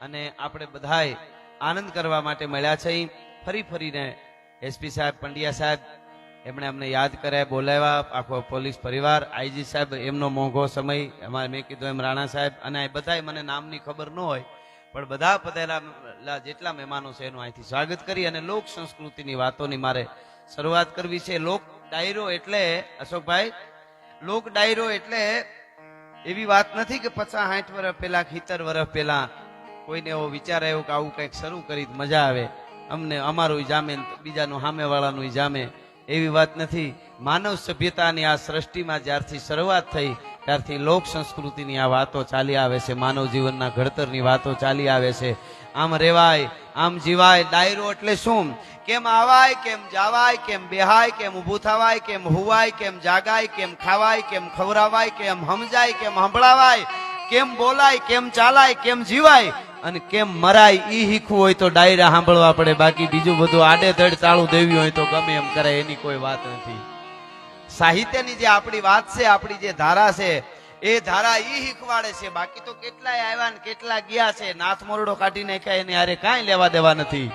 અને આપણે બધાય આનંદ કરવા માટે મળ્યા છે. ફરી ફરીને એસપી સાહેબ, પંડ્યા સાહેબ એમણે અમને યાદ કર્યા, બોલાવ્યા, આખો પોલીસ પરિવાર, આઈજી સાહેબ એમનો મોંઘો સમય, અમારે મેં કીધું એમ રાણા સાહેબ, અને આ બધાય મને નામની ખબર ન હોય પણ બધા પધારેલા જેટલા મહેમાનો છે એનું અહીંથી સ્વાગત કરી અને લોક સંસ્કૃતિની વાતોની મારે શરૂઆત કરવી છે. લોક ડાયરો એટલે અશોકભાઈ, લોક ડાયરો એટલે એવી વાત નથી કે 50-60 વર્ષ પહેલા, 70 વર્ષ પહેલા કોઈને એવો વિચાર આવ્યો કે આવું કંઈક શરૂ કરી મજા આવે, અમને અમારું જામે, બીજાનું સામેવાળાનું જામે, એવી વાત નથી. માનવ સભ્યતાની આ સૃષ્ટિમાં જ્યારથી શરૂઆત થઈ ત્યારથી લોક સંસ્કૃતિની આ વાતો ચાલી આવે છે, માનવ જીવનના ઘડતરની વાતો ચાલી આવે છે. આમ રેવાય, આમ જીવાય. ડાયરો એટલે શું? કેમ આવાય, કેમ જાવાય, કેમ બેહાય, કેમ ઊભું થવાય, કેમ હુવાય, કેમ જાગાય, કેમ ખાવાય, કેમ ખવરાવાય, કેમ સમજાય, કેમ સંભળાવાય, કેમ બોલાય, કેમ ચાલાય, કેમ જીવાય અને કેમ મરાય. ઈ શીખવું હોય તો ડાયરા સાંભળવા પડે, બાકી બીજું બધું આડેધડ તાળું દેવી હોય તો ગમે એમ કરે, એની કોઈ વાત નથી. સાહિત્યની જે આપણી વાત છે, આપણી જે ધારા છે, એ ધારા ઈ શીખવાડે છે. બાકી તો કેટલાય આવ્યા ને કેટલા ગયા છે, નાથ મોરડો કાઢી નાખ્યા, એને હારે કાંઈ લેવા દેવા નથી.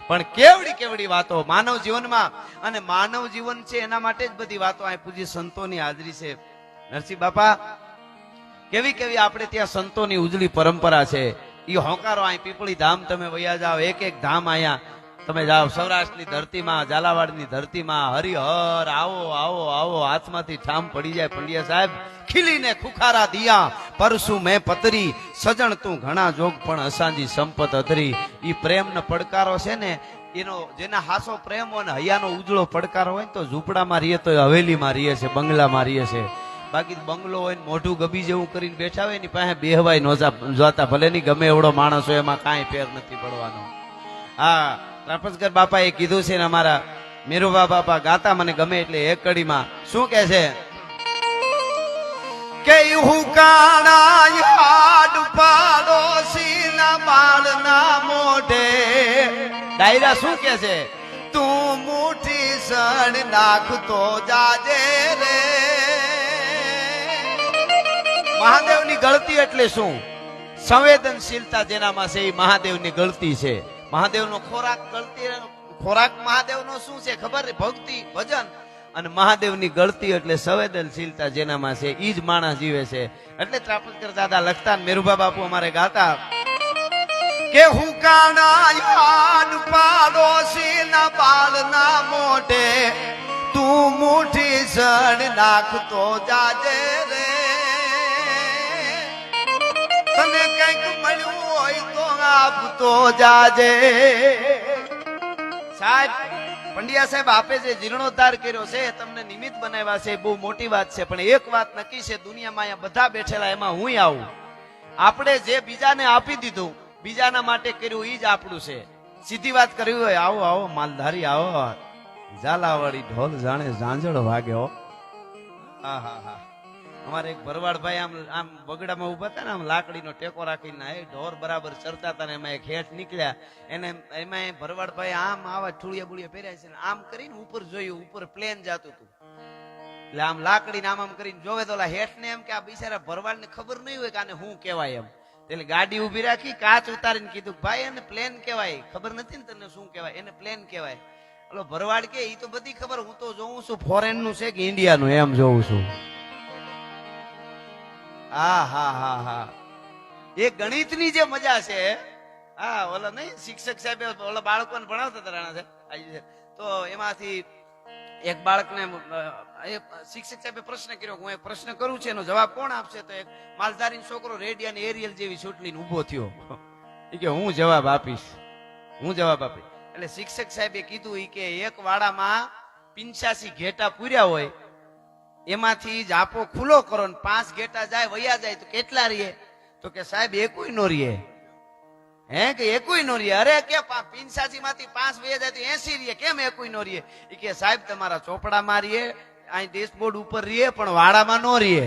પણ કેવડી કેવડી વાતો માનવ જીવનમાં, અને માનવ જીવન છે એના માટે જ બધી વાતો આ પૂજ્ય સંતોની હાજરી છે. નરસિંહ બાપા, કેવી કેવી આપણે ત્યાં સંતોની ઉજળી પરંપરા છે. એ હોંકારો અહીં પીપળી ધામ તમે વયા જાઓ, એક એક ધામ અહીંયા તમે જાઓ, સૌરાષ્ટ્રની ધરતીમાં, ઝાલાવાડની ધરતીમાં, હરિહર આવો આવો આવો, હાથમાંથી ઠામ પડી જાય. પંડ્યા સાહેબ, ખીલીને ખુખારા દિયા પરસુ મેં પતરી, સજણ તું ઘણા જોગ પણ અસાંજી સંપત અધરી. ઈ પ્રેમનો પડકારો છે ને, એનો જેના હાસો પ્રેમ હોય ને હૈયાનો ઉજળો પડકારો હોય ને તો ઝૂંપડામાં રહીએ તો હવેલીમાં રહીએ છે, બંગલામાં રહીએ છે. બાકી બંગલો હોય ને મોઢું ગબી જેવું કરીને બેઠા હોય એની પાસે બેહવાય નોજા જોતા, ભલે ની ગમે એવડો માણસ હોય, એમાં કાંઈ ફેર નથી પડવાનો. હા, ત્રાપસકર બાપા એ કીધું છે ને, અમારા મેરુભા બાપા ગાતા મને ગમે એટલે એક કડીમાં શું કે છે કે હુકાણા હાડ પાડોશીના બાળના મોઢે. ડાયરા શું કે છે? તું મુઠ્ઠી સણ નાખતો જાજે રે. મહાદેવની ગળતી એટલે શું? સંવેદનશીલતા જેનામાં છે એ મહાદેવની ગળતી છે. મહાદેવનો ખોરાક ગળતી, ખોરાક મહાદેવનો શું છે ખબર? ભક્તિ, ભજન. અને મહાદેવની ગળતી એટલે સંવેદનશીલતા જેનામાં છે ઈ જ માણસ જીવે છે. એટલે ત્રાપસકર દાદા લખતા, મેરુભા બાપુ અમારે ગાતા કે હુકાણા યાદ પાડોશીના બાળના મોઢે, તું મુઠ્ઠી સણ નાખતો જાજે રે. તને કંઈક મળ્યું હોય તો આપતો જાજે. સાહેબ, પંડ્યા સાહેબ આપે જે જીર્ણોદ્ધાર કર્યો છે, તમને નિમિત્ત બનાવ્યા છે, બહુ મોટી વાત છે. પણ એક વાત નક્કી છે, દુનિયામાં અહીંયા બધા બેઠેલા, એમાં હું આવું. આપણે જે બીજાને આપી દીધું, બીજાના માટે કર્યું, ઈ જ આપણું છે. સીધી વાત કરવી હોય, આવો આવો માલધારી આવો, ઝાલાવાડી ઢોલ જાણે ઝાંઝળ વાગ્યો. હા હા હા. અમારે એક ભરવાડભાઈ આમ બગડામાં ઉભા હતા ને, આમ લાકડીનો ટેકો રાખીને એ ઢોર બરાબર ચરતા હતા ને એમાં એક હેઠ નીકળ્યા, એને એમાં ભરવાડભાઈ આમ આવા ઠુળિયા બુળિયા પહેર્યા છે, આમ કરીને ઉપર જોયું, ઉપર પ્લેન જતું હતું. એટલે આમ લાકડીને આમ આમ કરીને જોવે તો હેઠ ને એમ કે આ બિચારા ભરવાડ ને ખબર નહીં હોય કે આને શું કહેવાય એમ. એટલે ગાડી ઉભી રાખી, કાચ ઉતારીને કીધું, ભાઈ એને પ્લેન કહેવાય, ખબર નથી ને તને શું કહેવાય? એને પ્લેન કહેવાય. એટલે ભરવાડ કે ઈ તો બધી ખબર, હું તો જોઉં છું ફોરેન નું છે કે ઇન્ડિયાનું એમ જોઉં છું. હા હા હા હા, એ ગણિતની જે મજા છે. હા, ઓલા નહીં શિક્ષક સાહેબ ઓલા બાળકોને ભણાવતા હતા રાણા સાહેબ, તો એમાંથી એક બાળકને શિક્ષક સાહેબે પ્રશ્ન કર્યો, હું એક પ્રશ્ન કરું છું, એનો જવાબ કોણ આપશે? તો એક માલધારી છોકરો રેડિયાની એરિયલ જેવી ચૂંટણીને ઉભો થયો. એ કે હું જવાબ આપીશ, હું જવાબ આપીશ. એટલે શિક્ષક સાહેબે કીધું કે એક વાડામાં 85 ઘેટા પૂર્યા હોય, એમાંથી જાપો ખુલ્લો કરો ને 5 ઘેટા જાય વયા જાય તો કેટલા રહીએ? તો કે સાહેબ એકોય નો રહીએ. હે કે એકોય નો રહીએ? અરે કે 85 માંથી 5 વયા જાય તો 80 રહીએ, કેમ એકોય નો રહીએ? એ કે સાહેબ તમારા ચોપડામાં રહીએ, અહીં ડેશબોર્ડ ઉપર રહીએ, પણ વાડામાં નો રહીએ.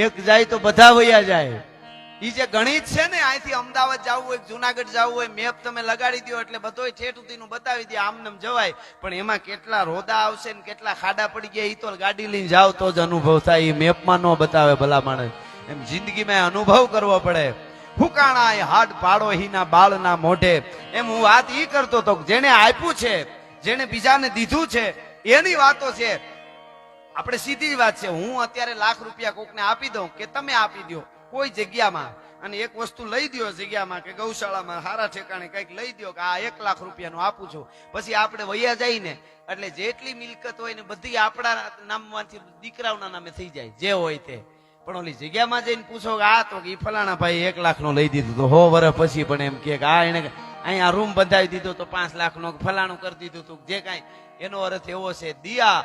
એક જાય તો બધા વયા જાય. ઈ જે ગણિત છે ને, અહીંથી અમદાવાદ જવું હોય, જુનાગઢ જવું હોય, મેપ તમે લગાડી દો એટલે બધોય ઠેઠ સુધીનું બતાવી દે, આમનેમ જવાય. પણ એમાં કેટલા રોદા આવશે ને કેટલા ખાડા પડી ગયા, ઈ તો ગાડી લઈને જાવ તો જ અનુભવ થાય. ઈ મેપમાં ન બતાવે ભલા માણસ. એમ જિંદગીમાં અનુભવ કરવો પડે. ફૂકાણાય હાડ પાડો હીના બાળના મોઢે. એમ હું વાત ઈ કરતો હતો જેને આપ્યું છે, જેને બીજાને દીધું છે એની વાતો છે. આપણે સીધી જ વાત છે. હું અત્યારે લાખ રૂપિયા કોકને આપી દઉં કે તમે આપી દો કોઈ જગ્યામાં, અને એક વસ્તુ લઈ દો જગ્યામાં કે ગૌશાળામાં સારા ઠેકાણે કઈક લઈ દો કે આ 1 લાખ રૂપિયાનું આપું છું, પછી આપણે વૈયા જઈને એટલે જેટલી મિલકત હોય ને બધી આપણા નામમાંથી દીકરાઓના નામે થઈ જાય જે હોય તે. પણ ઓલી જગ્યામાં જઈને પૂછો કે આ તો કે ફલાણા ભાઈ 1 લાખ નો લઈ દીધું તો 100 વર્ષ પછી પણ એમ કે આ એને અહીંયા રૂમ બંધાવી દીધો તો 5 લાખ નો ફલાણું કરી દીધું તું, જે કાંઈ એનો અર્થ એવો છે દિયા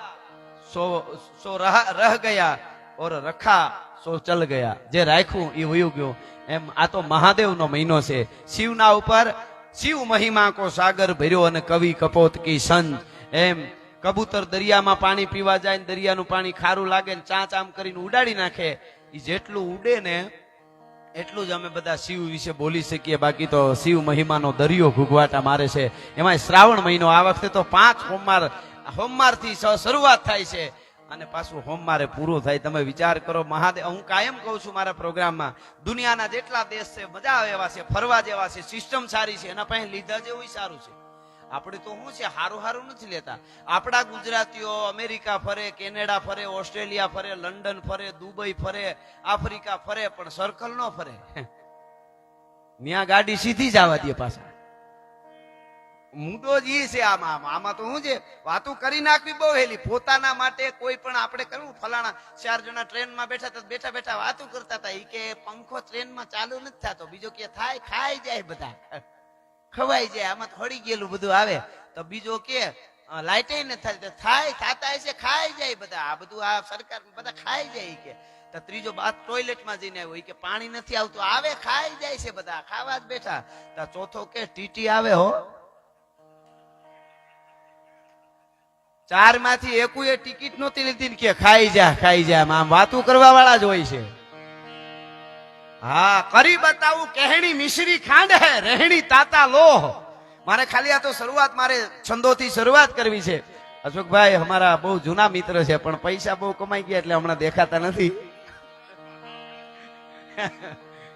સો રહ ગયા ઓર રખા સો ચલ ગયા. જે રાખ્યું એ વયું ગયું. એમ આ તો મહાદેવનો મહિનો છે. શિવના ઉપર શિવ મહિમા કો સાગર ભર્યો અને કવિ કપોત કી સંત. એમ કબૂતર દરિયામાં પાણી પીવા જાય ને દરિયાનું પાણી ખારું લાગે ને ચાંચ આમ કરીને ઉડાડી નાખે. એ જેટલું ઉડે ને એટલું જ અમે બધા શિવ વિશે બોલી શકીએ. બાકી તો શિવ મહિમાનો દરિયો ઘૂઘવાટા મારે છે. એમાં શ્રાવણ મહિનો આ વખતે તો 5 સોમવારથી શરૂઆત થાય છે અને પાછું સોમવારે પૂરું થાય. તમે વિચાર કરો મહાદેવ. હું કાયમ કહું છું મારા પ્રોગ્રામમાં, દુનિયાના જેટલા દેશ છે મજા આવે એવા છે, ફરવા જેવા છે, સિસ્ટમ સારી છે, એના પાસે લીધા જેવું સારું છે. આપણે તો શું છે હારું નથી લેતા. આપણા ગુજરાતીઓ અમેરિકા ફરે, કેનેડા ફરે, ઓસ્ટ્રેલિયા ફરે, લંડન ફરે, દુબઈ ફરે, આફ્રિકા ફરે, પણ સર્કલ ન ફરે. ત્યાં ગાડી સીધી જવા દે પાછા. મુદ્દો જ ઈ છે. આમાં તો શું છે, વાતો કરી નાખવી બહુ હેલી. પોતાના માટે કોઈ પણ આપણે કરવું, ફલાણા 4 જણા ટ્રેનમાં બેઠા હતા, બેઠા બેઠા વાતો કરતા હતા. ઈ કે પંખો ટ્રેનમાં ચાલુ નથી થતો, બીજો કે થાય ખાઈ જાય, બધા ખવાઈ જાય, આમાં હળી ગયેલું બધું આવે. તો બીજો કે લાઈટ નથી થાય, થતા હશે ખાઈ જાય બધા, આ બધું આ સરકાર બધા ખાઈ જાય કે. તો ત્રીજો બાદ ટોયલેટમાં જઈને આવ્યો કે પાણી નથી આવતું, આવે ખાઈ જાય છે બધા, ખાવા જ બેઠા. તો ચોથો કે ટીટી આવે હો. 4 માંથી એකුએ ટિકિટ નહોતી લીધી કે ખાઈ જા. આમ વાતું કરવા વાળા જ હોય છે. હા, કરી બતાવું કહેણી મિશ્રી ખાંડ હે રહેણી તાતા લોહ. મારે ખાલી આ તો શરૂઆત, મારે છંદોથી શરૂઆત કરવી છે. અશોકભાઈ અમારા બહુ જૂના મિત્ર છે, પણ પૈસા બહુ કમાઈ ગયા એટલે હમણાં દેખાતા નથી.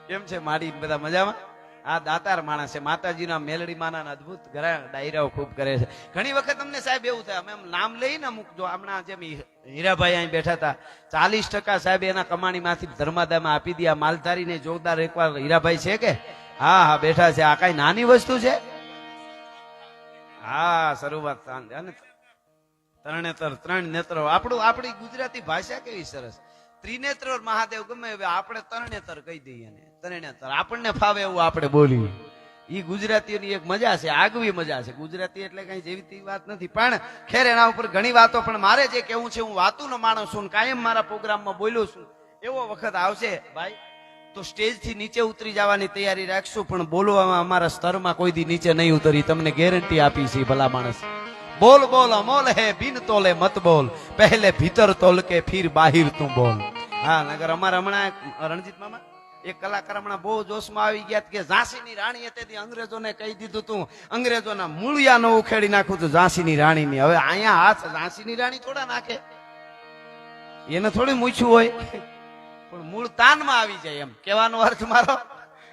કેમ છે માડી બધા મજામાં? આ દાતાર માણસ છે, માતાજીના મેલડી માના અદભુત ડાયરાઓ ખૂબ કરે છે. ઘણી વખત અમને સાહેબ એવું થાય, અમે નામ લઈને મૂકજો. હમણાં જેમ હીરાભાઈ અહીં બેઠા હતા, 40% સાહેબ એના કમાણીમાંથી ધર્માદામાં આપી દે. આ માલધારીને જોરદાર એકવાર હીરાભાઈ છે કે હા બેઠા છે. આ કઈ નાની વસ્તુ છે? હા, શરૂઆત તરણેતર, 3 નેત્રો. આપણી ગુજરાતી ભાષા કેવી સરસ. ત્રિનેત્ર મહાદેવ ગમે હવે આપણે તરણેતર કહી દઈએ ને, તરણેતર આપણને ફાવે એવું આપણે બોલીએ. ઈ ગુજરાતીઓની એક મજા છે, આગવી મજા છે. ગુજરાતી એટલે કઈ જેવી વાત નથી, પણ ખેર એના ઉપર ઘણી વાતો. પણ મારે જે કેવું છે, હું વાતુનો માણસ છું, કાયમ મારા પ્રોગ્રામમાં બોલ્યો છું. એવો વખત આવશે ભાઈ તો સ્ટેજ થી નીચે ઉતરી જવાની તૈયારી રાખશું, પણ બોલવામાં અમારા સ્તરમાં કોઈ દી નીચે નહીં ઉતરી, તમને ગેરંટી આપી છે. ભલા માણસ બોલ બોલ અમોલ હે બિન તોલે મત બોલ, પહેલે ભીતર તોલ કે ફિર બાહિર તું બોલ. હા, નગર અમારા હમણાં રણજીત મામા એક કલાકાર હમણાં બહુ જોશમાં આવી ગયા કે ઝાંસીની રાણીએ તેથી અંગ્રેજોને કહી દીધું તું અંગ્રેજોના મૂળિયા નો ઉખેડી નાખું તું ઝાંસીની રાણીની. હવે અહીંયા હાથ ઝાંસીની રાણી થોડા નાખે, એને થોડી મૂછ્યું હોય, પણ મૂળ તાનમાં આવી જાય. એમ કહેવાનો અર્થ મારો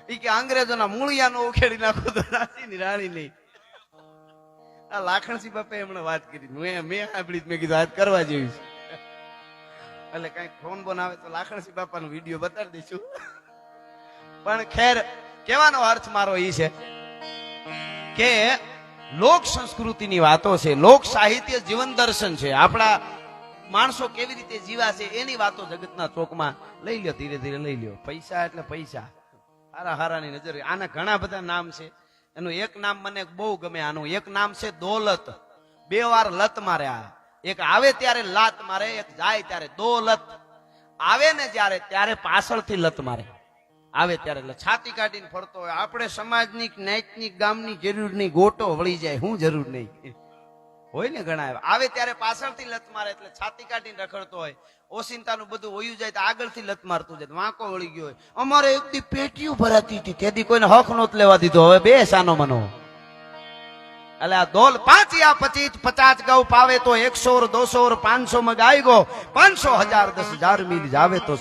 ઈ કે અંગ્રેજોના મૂળિયા નો ઉખેડી નાખું તો ઝાંસીની રાણી નહીં. આ લાખણસિંહ બાપે હમણાં વાત કરી, મેં સાંભળી, મેં કીધું વાત કરવા જેવી છે. એટલે કઈ ફોન બોન આવે તો લાખણસિંહ બાપાનો વિડીયો બતાડી દઈશું. પણ ખેર કહેવાનો અર્થ મારો ઈ છે કે લોક સંસ્કૃતિની વાતો છે, લોક સાહિત્ય જીવન દર્શન છે. આપણા માણસો કેવી રીતે જીવા છે એની વાતો જગતના ચોકમાં લઈ લ્યો, ધીરે ધીરે લઈ લ્યો. પૈસા એટલે પૈસા, હારા હારાની નજર. આના ઘણા બધા નામ છે. એનું એક નામ મને બહુ ગમે. આનું એક નામ છે દોલત. 2 વાર લત મારે. આ એક આવે ત્યારે લાત મારે, એક જાય ત્યારે દોલત. આવે ને જ્યારે ત્યારે પાછળથી લત મારે. આવે ત્યારે એટલે છાતી કાઢીને ફરતો હોય. આપણે સમાજની જ્ઞાતિની ગામની જરૂર નહીં, ગોટો વળી જાય, હું જરૂર નહીં હોય ને. ઘણા આવે ત્યારે પાછળથી લત મારે એટલે છાતી કાઢીને રખડતો હોય. ઓસિંતાનું બધું હોયું જાય તો આગળથી લત મારતું જાય, વાંકો વળી ગયો હોય. અમારે એક દી પેટીયું ભરાતી હતી, તેથી કોઈને હક નહોત લેવા દીધો. હવે બે સાનો મનો એટલે આ દોલ 5 या 25 गौ पावे तो 100 और 200 और 500 में गाई गो 500 1000 10,000 मील जावे तो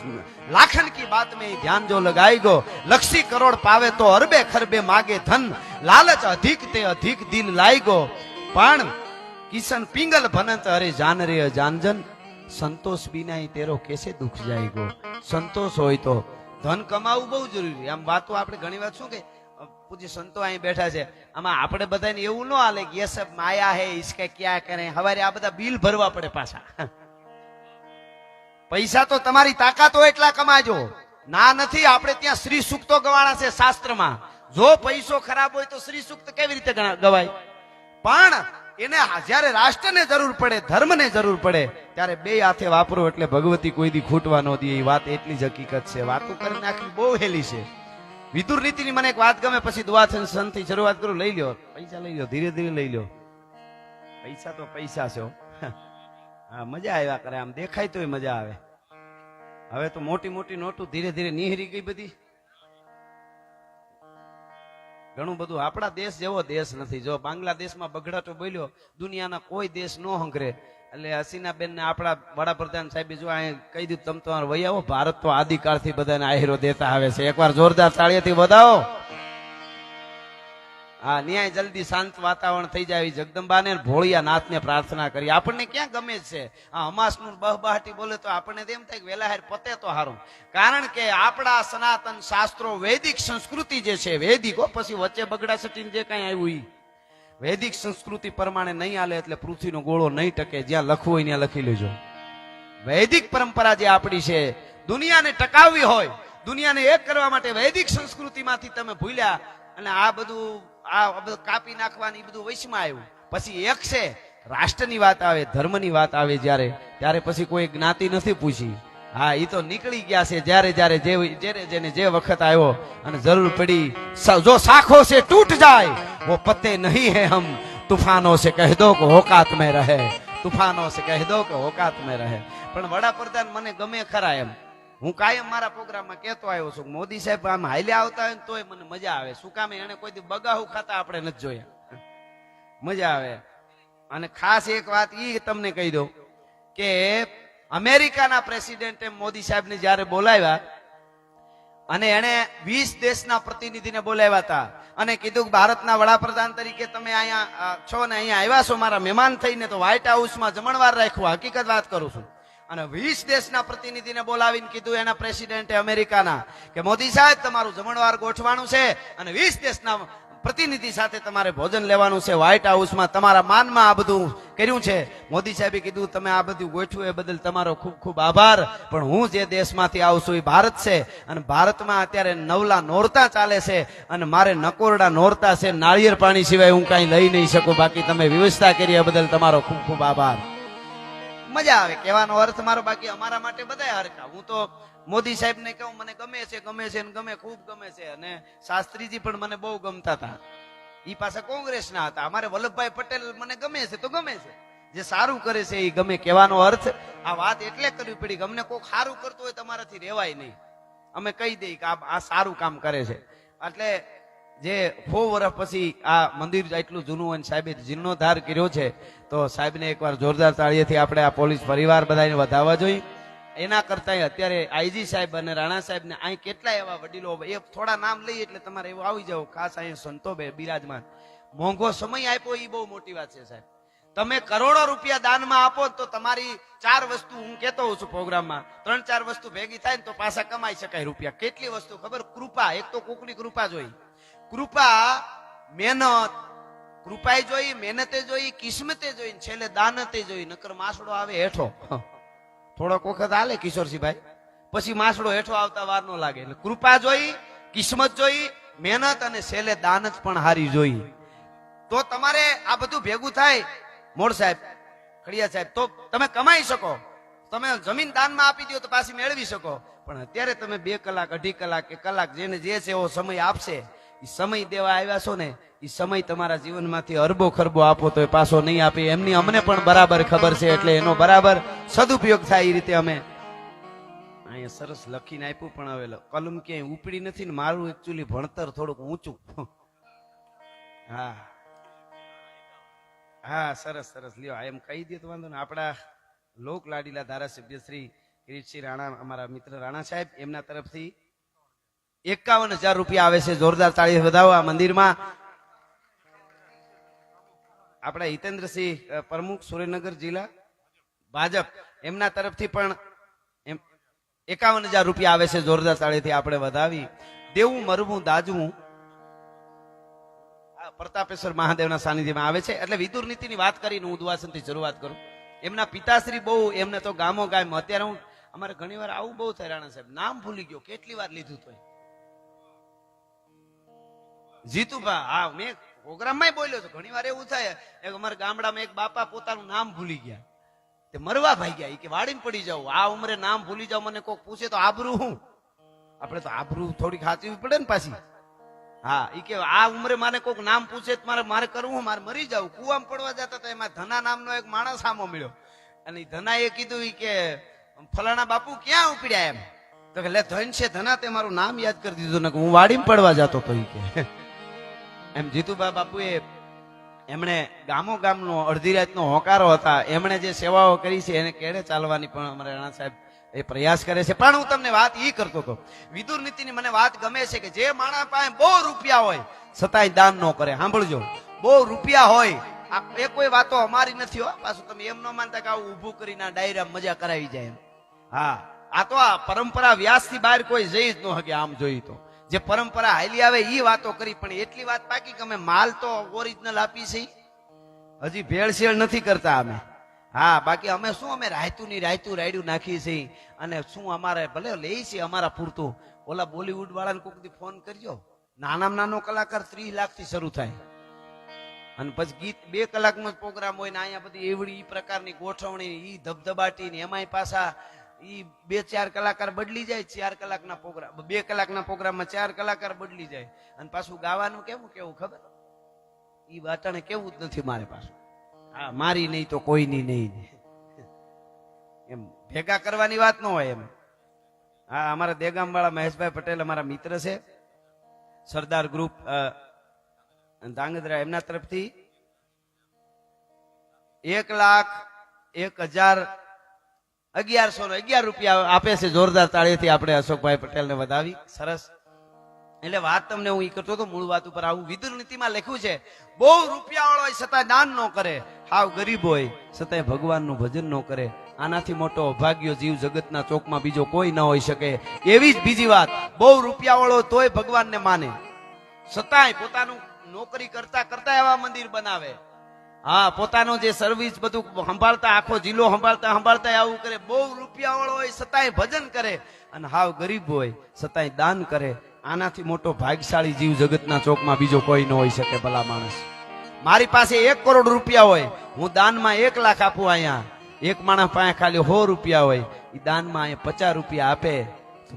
लाखन की बात में ध्यान जो लगाई गो लक्षी करोड़ पावे तो अरबे खरबे मागे धन लालच अधिक ते अधिक दिल लाई गो पण किशन पिंगल भनत अरे जान रे जानजन संतोष बिना ही तेरो कैसे दुख जाएगो संतोष होय तो धन कमाવું બહુ જરૂરી આમ વાતો આપણે ઘણી વાર શું કે પૂજ્ય સંતો અહીં બેઠા છે આમાં આપણે બધાને એવું ન હાલે કે ये सब माया है इसके क्या करें हवारे આ બધા બિલ ભરવા પડે પાછા પૈસા તો તમારી તાકાત હોય એટલા કમાજો ના નથી આપણે ત્યાં શ્રી સૂક્તો ગવાણા છે શાસ્ત્રમાં જો પૈસો ખરાબ હોય તો શ્રી સૂક્ત કેવી રીતે ગવાય પણ એને જ્યારે રાષ્ટ્રને જરૂર પડે ધર્મને જરૂર પડે ત્યારે બે હાથે વાપરો એટલે ભગવતી કોઈ દી ખૂટવા ન દે એ વાત એટલી જ હકીકત છે વાતો કરી નાખવી બહુ હેલી છે વિદુર નીતિની મને એક વાત ગમે પછી દુઆથન સંતથી શરૂઆત કરું લઈ લ્યો પૈસા લઈ લ્યો ધીરે ધીરે લઈ લ્યો પૈસા તો પૈસા છે હા મજા આવ્યા કરે આમ દેખાય તોય મજા આવે હવે તો મોટી મોટી નોટો ધીરે ધીરે નિહરી ગઈ બધી ઘણું બધું આપણા દેશ જેવો દેશ નથી જો બાંગ્લાદેશમાં બગડાટો બોલ્યો દુનિયાના કોઈ દેશ નો હંકરે એટલે હસીનાબેન ને આપણા વડાપ્રધાન સાહેબે જો અહીં કહી દીધું તમે તમારે વહી આવો ભારત તો આદિકાળથી બધાને આહીરો દેતા આવે છે એકવાર જોરદાર તાળીઓથી વધાવો હા ન્યાય જલ્દી શાંત વાતાવરણ થઈ જાય જગદંબાને ભોળિયા નાથને પ્રાર્થના કરી આપણને ક્યાં ગમે છે આ હમાસનું બહબહાટી બોલે તો આપણને એમ થાય કે વેલા હાર પતે તો હારું કારણ કે આપણા સનાતન શાસ્ત્રો વૈદિક સંસ્કૃતિ જે છે વૈદિકો પછી વચ્ચે બગડા સટીને જે કઈ આવ્યું ઈ વૈદિક સંસ્કૃતિ પ્રમાણે નહીં હાલે એટલે પૃથ્વીનો ગોળો નહીં ટકે જ્યાં લખવું હોય ત્યાં લખી લેજો વૈદિક પરંપરા જે આપણી છે દુનિયાને ટકાવવી હોય દુનિયાને એક કરવા માટે વૈદિક સંસ્કૃતિમાંથી તમે ભૂલ્યા અને આ બધું કાપી નાખવાની બધું વૈશમાં આવ્યું પછી એક છે રાષ્ટ્રની વાત આવે ધર્મની વાત આવે જ્યારે ત્યારે પછી કોઈ જ્ઞાતિ નથી પૂછી હા એ તો નીકળી ગયા છે જ્યારે જ્યારે જેને જે વખત આવ્યો અને જરૂર પડી જો શાખો से टूट जाए वो पत्ते नहीं है हम तूफानों से कह दो कि औकात में रहे तूफानों से कह दो कि औकात में रहे પણ વડાપ્રધાન મને ગમે ખરા એમ હું કાયમ મારા પ્રોગ્રામમાં કહેતો આવ્યો છું મોદી સાહેબ આમ હાલ્યા આવતા હોય તોય મને મજા આવે શું કામ એને કોઈ દી બગાહુ ખાતા આપણે નથી જોયા મજા આવે અને ખાસ એક વાત ઈ તમને કહી દઉં કે અમેરિકાના પ્રેસિડેન્ટે મોદી સાહેબને જ્યારે બોલાવ્યા અને એને 20 દેશના પ્રતિનિધિને બોલાવ્યા હતા અને કીધું કે ભારતના વડાપ્રધાન તરીકે તમે અહીંયા છો ને અહીંયા આવ્યા છો મારા મહેમાન થઈને તો વ્હાઇટ હાઉસમાં જમણવાર રાખ્યું હકીકત વાત કરું છું અને 20 દેશના પ્રતિનિધિને બોલાવીને કીધું એના પ્રેસિડેન્ટે અમેરિકાના કે મોદી સાહેબ તમારું જમણવાર ગોઠવાનું છે અને 20 દેશના પ્રતિનિધિ સાથે તમારે ભોજન લેવાનું છે વ્હાઇટ હાઉસમાં તમારા માનમાં આ બધું કર્યું છે મોદી સાહેબે કીધું તમે આ બધું ગોઠવ્યું એ બદલ તમારો ખૂબ ખૂબ આભાર પણ હું જે દેશમાંથી આવું છું એ ભારત છે અને ભારતમાં અત્યારે નવલા નોરતા ચાલે છે અને મારે નકોરડા નોરતા છે નાળિયેર પાણી સિવાય હું કાંઈ લઈ નહીં શકું બાકી તમે વ્યવસ્થા કરી એ બદલ તમારો ખૂબ ખૂબ આભાર મજા આવે કહેવાનો અર્થ મારો બાકી અમારા માટે બધા હરખા હું તો મોદી સાહેબ ને કહું મને ગમે છે ને ગમે ખૂબ ગમે છે અને શાસ્ત્રીજી પણ મને બહુ ગમતા હતા ઈ પાછા કોંગ્રેસના હતા અમારે વલ્લભભાઈ પટેલ મને ગમે છે તો ગમે છે જે સારું કરે છે એ ગમે કહેવાનો અર્થ આ વાત એટલે કરવી પડી કે અમને કોઈ સારું કરતું હોય તમારાથી રહેવાય નહીં અમે કહી દઈએ કે આ સારું કામ કરે છે એટલે જે 100 વર્ષ પછી આ મંદિર એટલું જૂનું હોય સાહેબે જીર્ણોદ્ધાર કર્યો છે તો સાહેબને એકવાર જોરદાર તાળીઓથી આપણે આ પોલીસ પરિવાર બધાને વધાવવા જોઈએ એના કરતા અત્યારે આઈજી સાહેબ અને રાણા સાહેબ ને અહીં કેટલા એવા વડીલો એ થોડા નામ લઈએ એટલે તમારે એવું આવી જાવ ખાસ અહીંયા સંતો બિરાજમાન મોંઘો સમય આપ્યો એ બહુ મોટી વાત છે સાહેબ તમે કરોડો રૂપિયા દાનમાં આપો તો તમારી 4 વસ્તુ હું કહેતો હોઉં છું પ્રોગ્રામમાં 3-4 વસ્તુ ભેગી થાય ને તો પાછા કમાઈ શકાય રૂપિયા કેટલી વસ્તુ ખબર કૃપા એક તો કોકની કૃપા જોઈ કૃપા મહેનત કૃપાએ જોઈ મહેનતે જોઈ કિસ્મતે જોઈ છેલ્લે દાનતે જોઈ નકર માસડો આવે હેઠો થોડોક વખત હાલે કિશોરસિંહભાઈ પછી માસડો હેઠો આવતા વાર નો લાગે એટલે કૃપા જોઈ કિસ્મત જોઈ મહેનત અને છેલ્લે દાન જ પણ હારી જોઈ તો તમારે આ બધું ભેગું થાય મોડ સાહેબ ખડિયા સાહેબ તો તમે કમાઈ શકો તમે જમીન દાનમાં આપી દો તો પાછી મેળવી શકો પણ અત્યારે તમે 2 કલાક 2.5 કલાક કે કલાક જેને જે છે એવો સમય આપશે એ સમય દેવા આવ્યા છો ને એ સમય તમારા જીવનમાંથી અરબો ખરબો આપો તો એ પાછો નહીં આપે એમની અમને પણ બરાબર ખબર છે એટલે એનો બરાબર સદુપયોગ થાય એ રીતે અમે અહીંયા સરસ લખીને આપ્યું પણ હવે કલમ ક્યાંય ઉપડી નથી ને મારું એકચ્યુઅલી ભણતર થોડુંક ઊંચું હા હા, સરસ સરસ, લ્યો એમ કહી દે તો વાંધો ને. આપણા લોક લાડીલા ધારાસભ્ય શ્રી કિરીટસિંહ રાણા, અમારા મિત્ર રાણા સાહેબ, એમના તરફથી 51,000 રૂપિયા આવે છે. જોરદાર તાળી વધાવો આ મંદિરમાં. આપણા હિતેન્દ્રસિંહ પ્રમુખ સુરેન્દ્રનગર જિલ્લા ભાજપ, એમના તરફથી પણ 51,000 રૂપિયા આવે છે. જોરદાર તાળીથી આપણે વધાવી. દેવું મરવું દાજવું પ્રતાપેશ્વર મહાદેવના સાનિધ્યમાં આવે છે. એટલે વિદુર નીતિની વાત કરીને હું ઉદ્વાસનથી શરૂઆત કરું. એમના પિતાશ્રી બહુ, એમને તો ગામો ગામ, અત્યારે હું અમારે ઘણી વાર આવું બહુ થાય રાણા સાહેબ, નામ ભૂલી ગયો, કેટલી વાર લીધું તો જીતુભા. હા, મેં પ્રોગ્રામમાં બોલ્યો તો ઘણી વાર એવું થાય. એક અમારા ગામડામાં એક બાપા પોતાનું નામ ભૂલી ગયા, તે મરવા ભાઈ ગયા. કે વાડીને પડી જાવ, આ ઉંમરે નામ ભૂલી જાવ, મને કોઈક પૂછે તો આબરૂ હું, આપણે તો આબરૂ થોડીક સાચવી પડે ને પાછી. હા, ઈ કે આ ઉંમરે મારે કોઈક નામ પૂછે મારે કરવું, મારે મરી જાવ. કુવામાં પડવા જતા હતા, એમાં ધના નામનો એક માણસ સામો મળ્યો, અને ધના એ કીધું ઈ કે ફલાણા બાપુ ક્યાં ઉપડ્યા? એમ તો કે લે ધન છે ધના, તે મારું નામ યાદ કરી દીધું ને હું વાડીમાં પડવા જતો તો. ઈ કે એમ જીતુભા બાપુએ, એમણે ગામો ગામનો અડધી રાતનો હોકારો હતા, એમણે જે સેવાઓ કરી છે એને કેડે ચાલવાની પણ અમારા રાણા સાહેબ એ પ્રયાસ કરે છે. પણ હું તમને વાત ઈ કરતો હતો, વિદુર નીતિની મને વાત ગમે છે કે જે માણસ પાસે બહુ રૂપિયા હોય છતાંય દાન ન કરે. સાંભળજો, બહુ રૂપિયા હોય, એ કોઈ વાતો અમારી નથી હો. પાછું તમે એમ ન માનતા કે આવું ઊભું કરીને ડાયરા મજા કરાવી જાય એમ. હા, આ તો આ પરંપરા વ્યાસથી બહાર કોઈ જઈ જ ન શકે. આમ જોઈ તો જે પરંપરા હાલી આવે ઈ વાતો કરી, પણ એટલી વાત બાકી કે અમે માલ તો ઓરિજિનલ આપી છે, હજી ભેળસેળ નથી કરતા અમે. હા, બાકી અમે શું, અમે રાયડું નાખીએ છીએ, અને શું અમારે ભલે લઈ છે અમારા પૂરતું. ઓલા બોલીવુડ વાળાને કોઈક દી ફોન કરજો, નાનામાં નાનો કલાકાર 30 લાખથી શરૂ થાય, અને પછી ગીત 2 કલાકનો જ પ્રોગ્રામ હોય ને અહીંયા બધી એવડી ઈ પ્રકારની ગોઠવણી, ઈ ધબધબાટી ને એમાંય પાછા ઈ 2-4 કલાકાર બદલી જાય. 4 કલાકના પ્રોગ્રામ, 2 કલાકના પ્રોગ્રામમાં 4 કલાકાર બદલી જાય. અને પાછું ગાવાનું કેવું ખબર, ઈ વાટાણે કેવું જ નથી મારે પાછું. હા, મારી નહીં તો કોઈની નહીં, એમ ભેગા કરવાની વાત ન હોય એમ. હા, અમારા દેગામ વાળા મહેશભાઈ પટેલ અમારા મિત્ર છે, સરદાર ગ્રુપ ધાંગધ્રા, એમના તરફથી 1,01,1111 રૂપિયા આપે છે. જોરદાર તાળીથી આપણે અશોકભાઈ પટેલને વધાવી. સરસ. એટલે વાત તમને હું ઈ કરતો હતો, મૂળ વાત ઉપર આવું. વિદુર નીતિમાં લખ્યું છે, બહુ રૂપિયા વાળો હોય છતાં દાન ન કરે, હાવ ગરીબ હોય છતાંય ભગવાનનું ભજન ન કરે, આનાથી મોટો અભાગ્યો જીવ જગતના ચોકમાં બીજો કોઈ ન હોઈ શકે. એવી જ બીજી વાત, બહુ રૂપિયા વાળો તોય ભગવાનને માને, છતાંય પોતાનું નોકરી કરતા કરતા એવા મંદિર બનાવે. હા, પોતાનો જે સર્વિસ બધું સંભાળતા, આખો જિલ્લો સંભાળતા આવું કરે. બહુ રૂપિયા વાળો હોય છતાંય ભજન કરે, અને હાવ ગરીબ હોય છતાંય દાન કરે. આનાથી મોટો ભાગ્યશાળી જીવ જગતના ચોકમાં બીજો કોઈ ન હોઈ શકે. ભલા માણસ, મારી પાસે 1 કરોડ રૂપિયા હોય, હું દાનમાં 1 લાખ આપું. અહીંયા એક માણસ પાસે ખાલી 100 રૂપિયા હોય, એ દાનમાં અહીંયા 50 રૂપિયા આપે,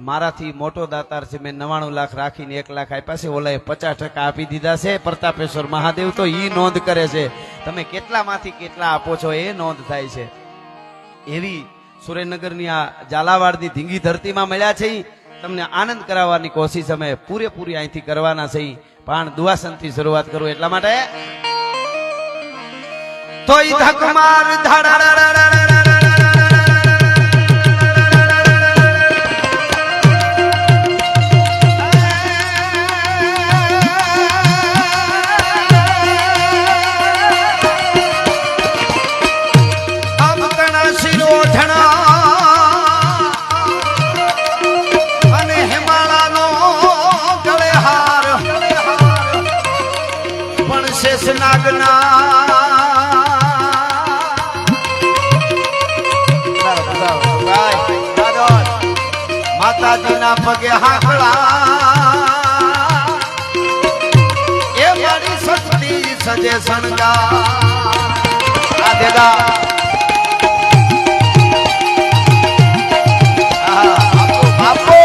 મારાથી મોટો દાતાર છે. મેં 99 લાખ રાખીને 1 લાખ આપ્યા છે, ઓલાએ 50% આપી દીધા છે. પ્રતાપેશ્વર મહાદેવ તો ઈ નોંધ કરે છે, તમે કેટલામાંથી કેટલા આપો છો એ નોંધ થાય છે. એવી સુરેન્દ્રનગરની આ ઝાલાવાડની ધીંગી ધરતીમાં મળ્યા છે. તમને આનંદ કરાવવાની કોશિશ અમે પૂરેપૂરી અહીંથી કરવાના છે. પણ દુઆસનથી શરૂઆત કરું એટલા માટે તોય ધકમાર માતાજીના પગે હાકળા એ મારી શક્તિ સજે શણગાર. આ દેગા આપો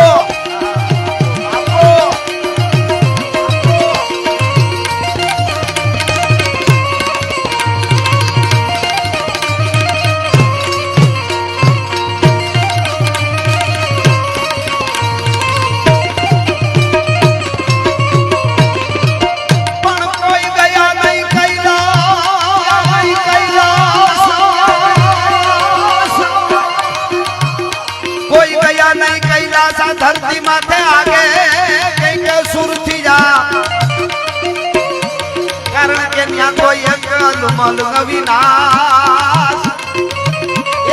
તો એક અનમોલ અવિનાશ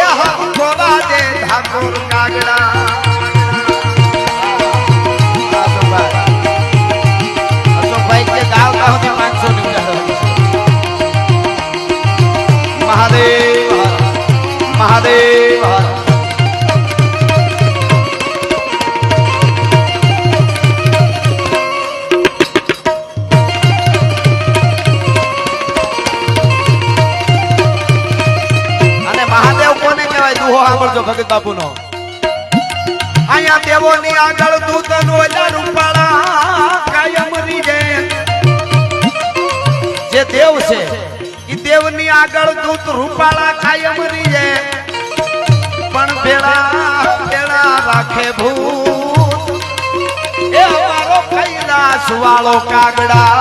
એ હમ ખોવા દે ઠાકોર કાગડા અશોકભાઈ કે ગાવતા સુધી 500 ની મહાદેવ મહાદેવ સાંભળજો ભગત બાપુનો અહીંયા દેવોની આગળ દૂત ઓલા રૂપાળા કાયમ રીજે જે દેવ છે ઈ દેવની આગળ દૂત રૂપાળા કાયમ રીજે પણ ભેળા ભેળા રાખે ભૂત એ અમારો કૈલાસ વાળો કાગડા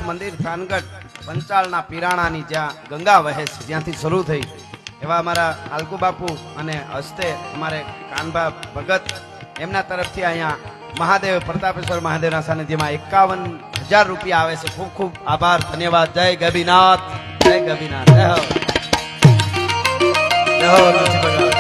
મંદિર થાનગઢ પંચાળના પીરાણાની જ્યાં ગંગા વહે છે જ્યાંથી શરૂ થઈ એવા અમારા આલકુ બાપુ અને હસ્તે અમારે કાનભા ભગત એમના તરફથી અહીંયા મહાદેવ પ્રતાપેશ્વર મહાદેવના સાનિધ્યમાં 51,000 રૂપિયા આવે છે. ખૂબ ખૂબ આભાર, ધન્યવાદ. જય ગબીનાથ, જય ગબીનાથ, જય હો, જય હો નરસિંહ ભગવાન.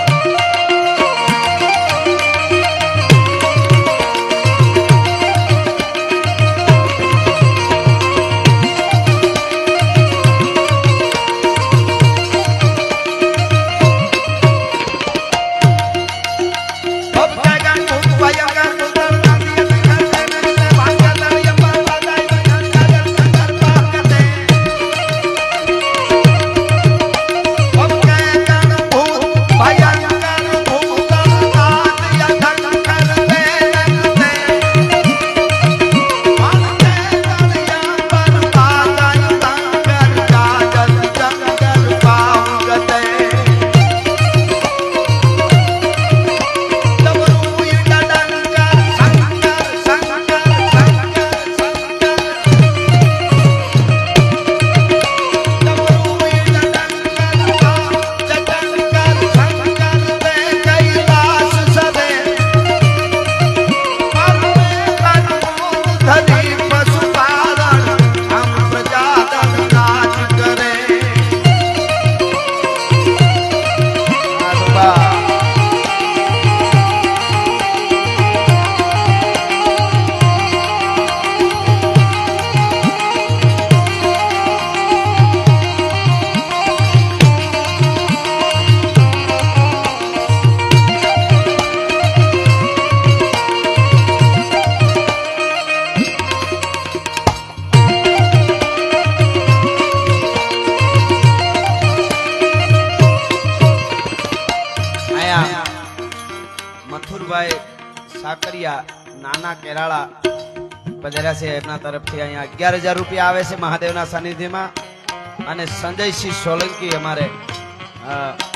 મથુરભાઈ સાકરિયા નાના કેરાળા પધાર્યા છે, એમના તરફથી અહીંયા 11,000 રૂપિયા આવે છે મહાદેવના સાનિધ્યમાં. અને સંજયસિંહ સોલંકી અમારે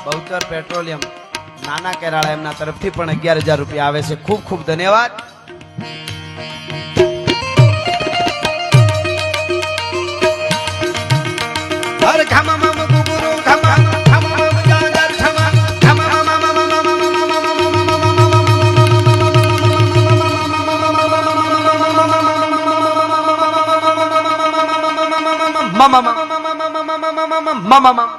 બહુચર પેટ્રોલિયમ નાના કેરાળા એમના તરફથી પણ 11,000 રૂપિયા આવે છે. ખૂબ ખૂબ ધન્યવાદ. mama mama mama mama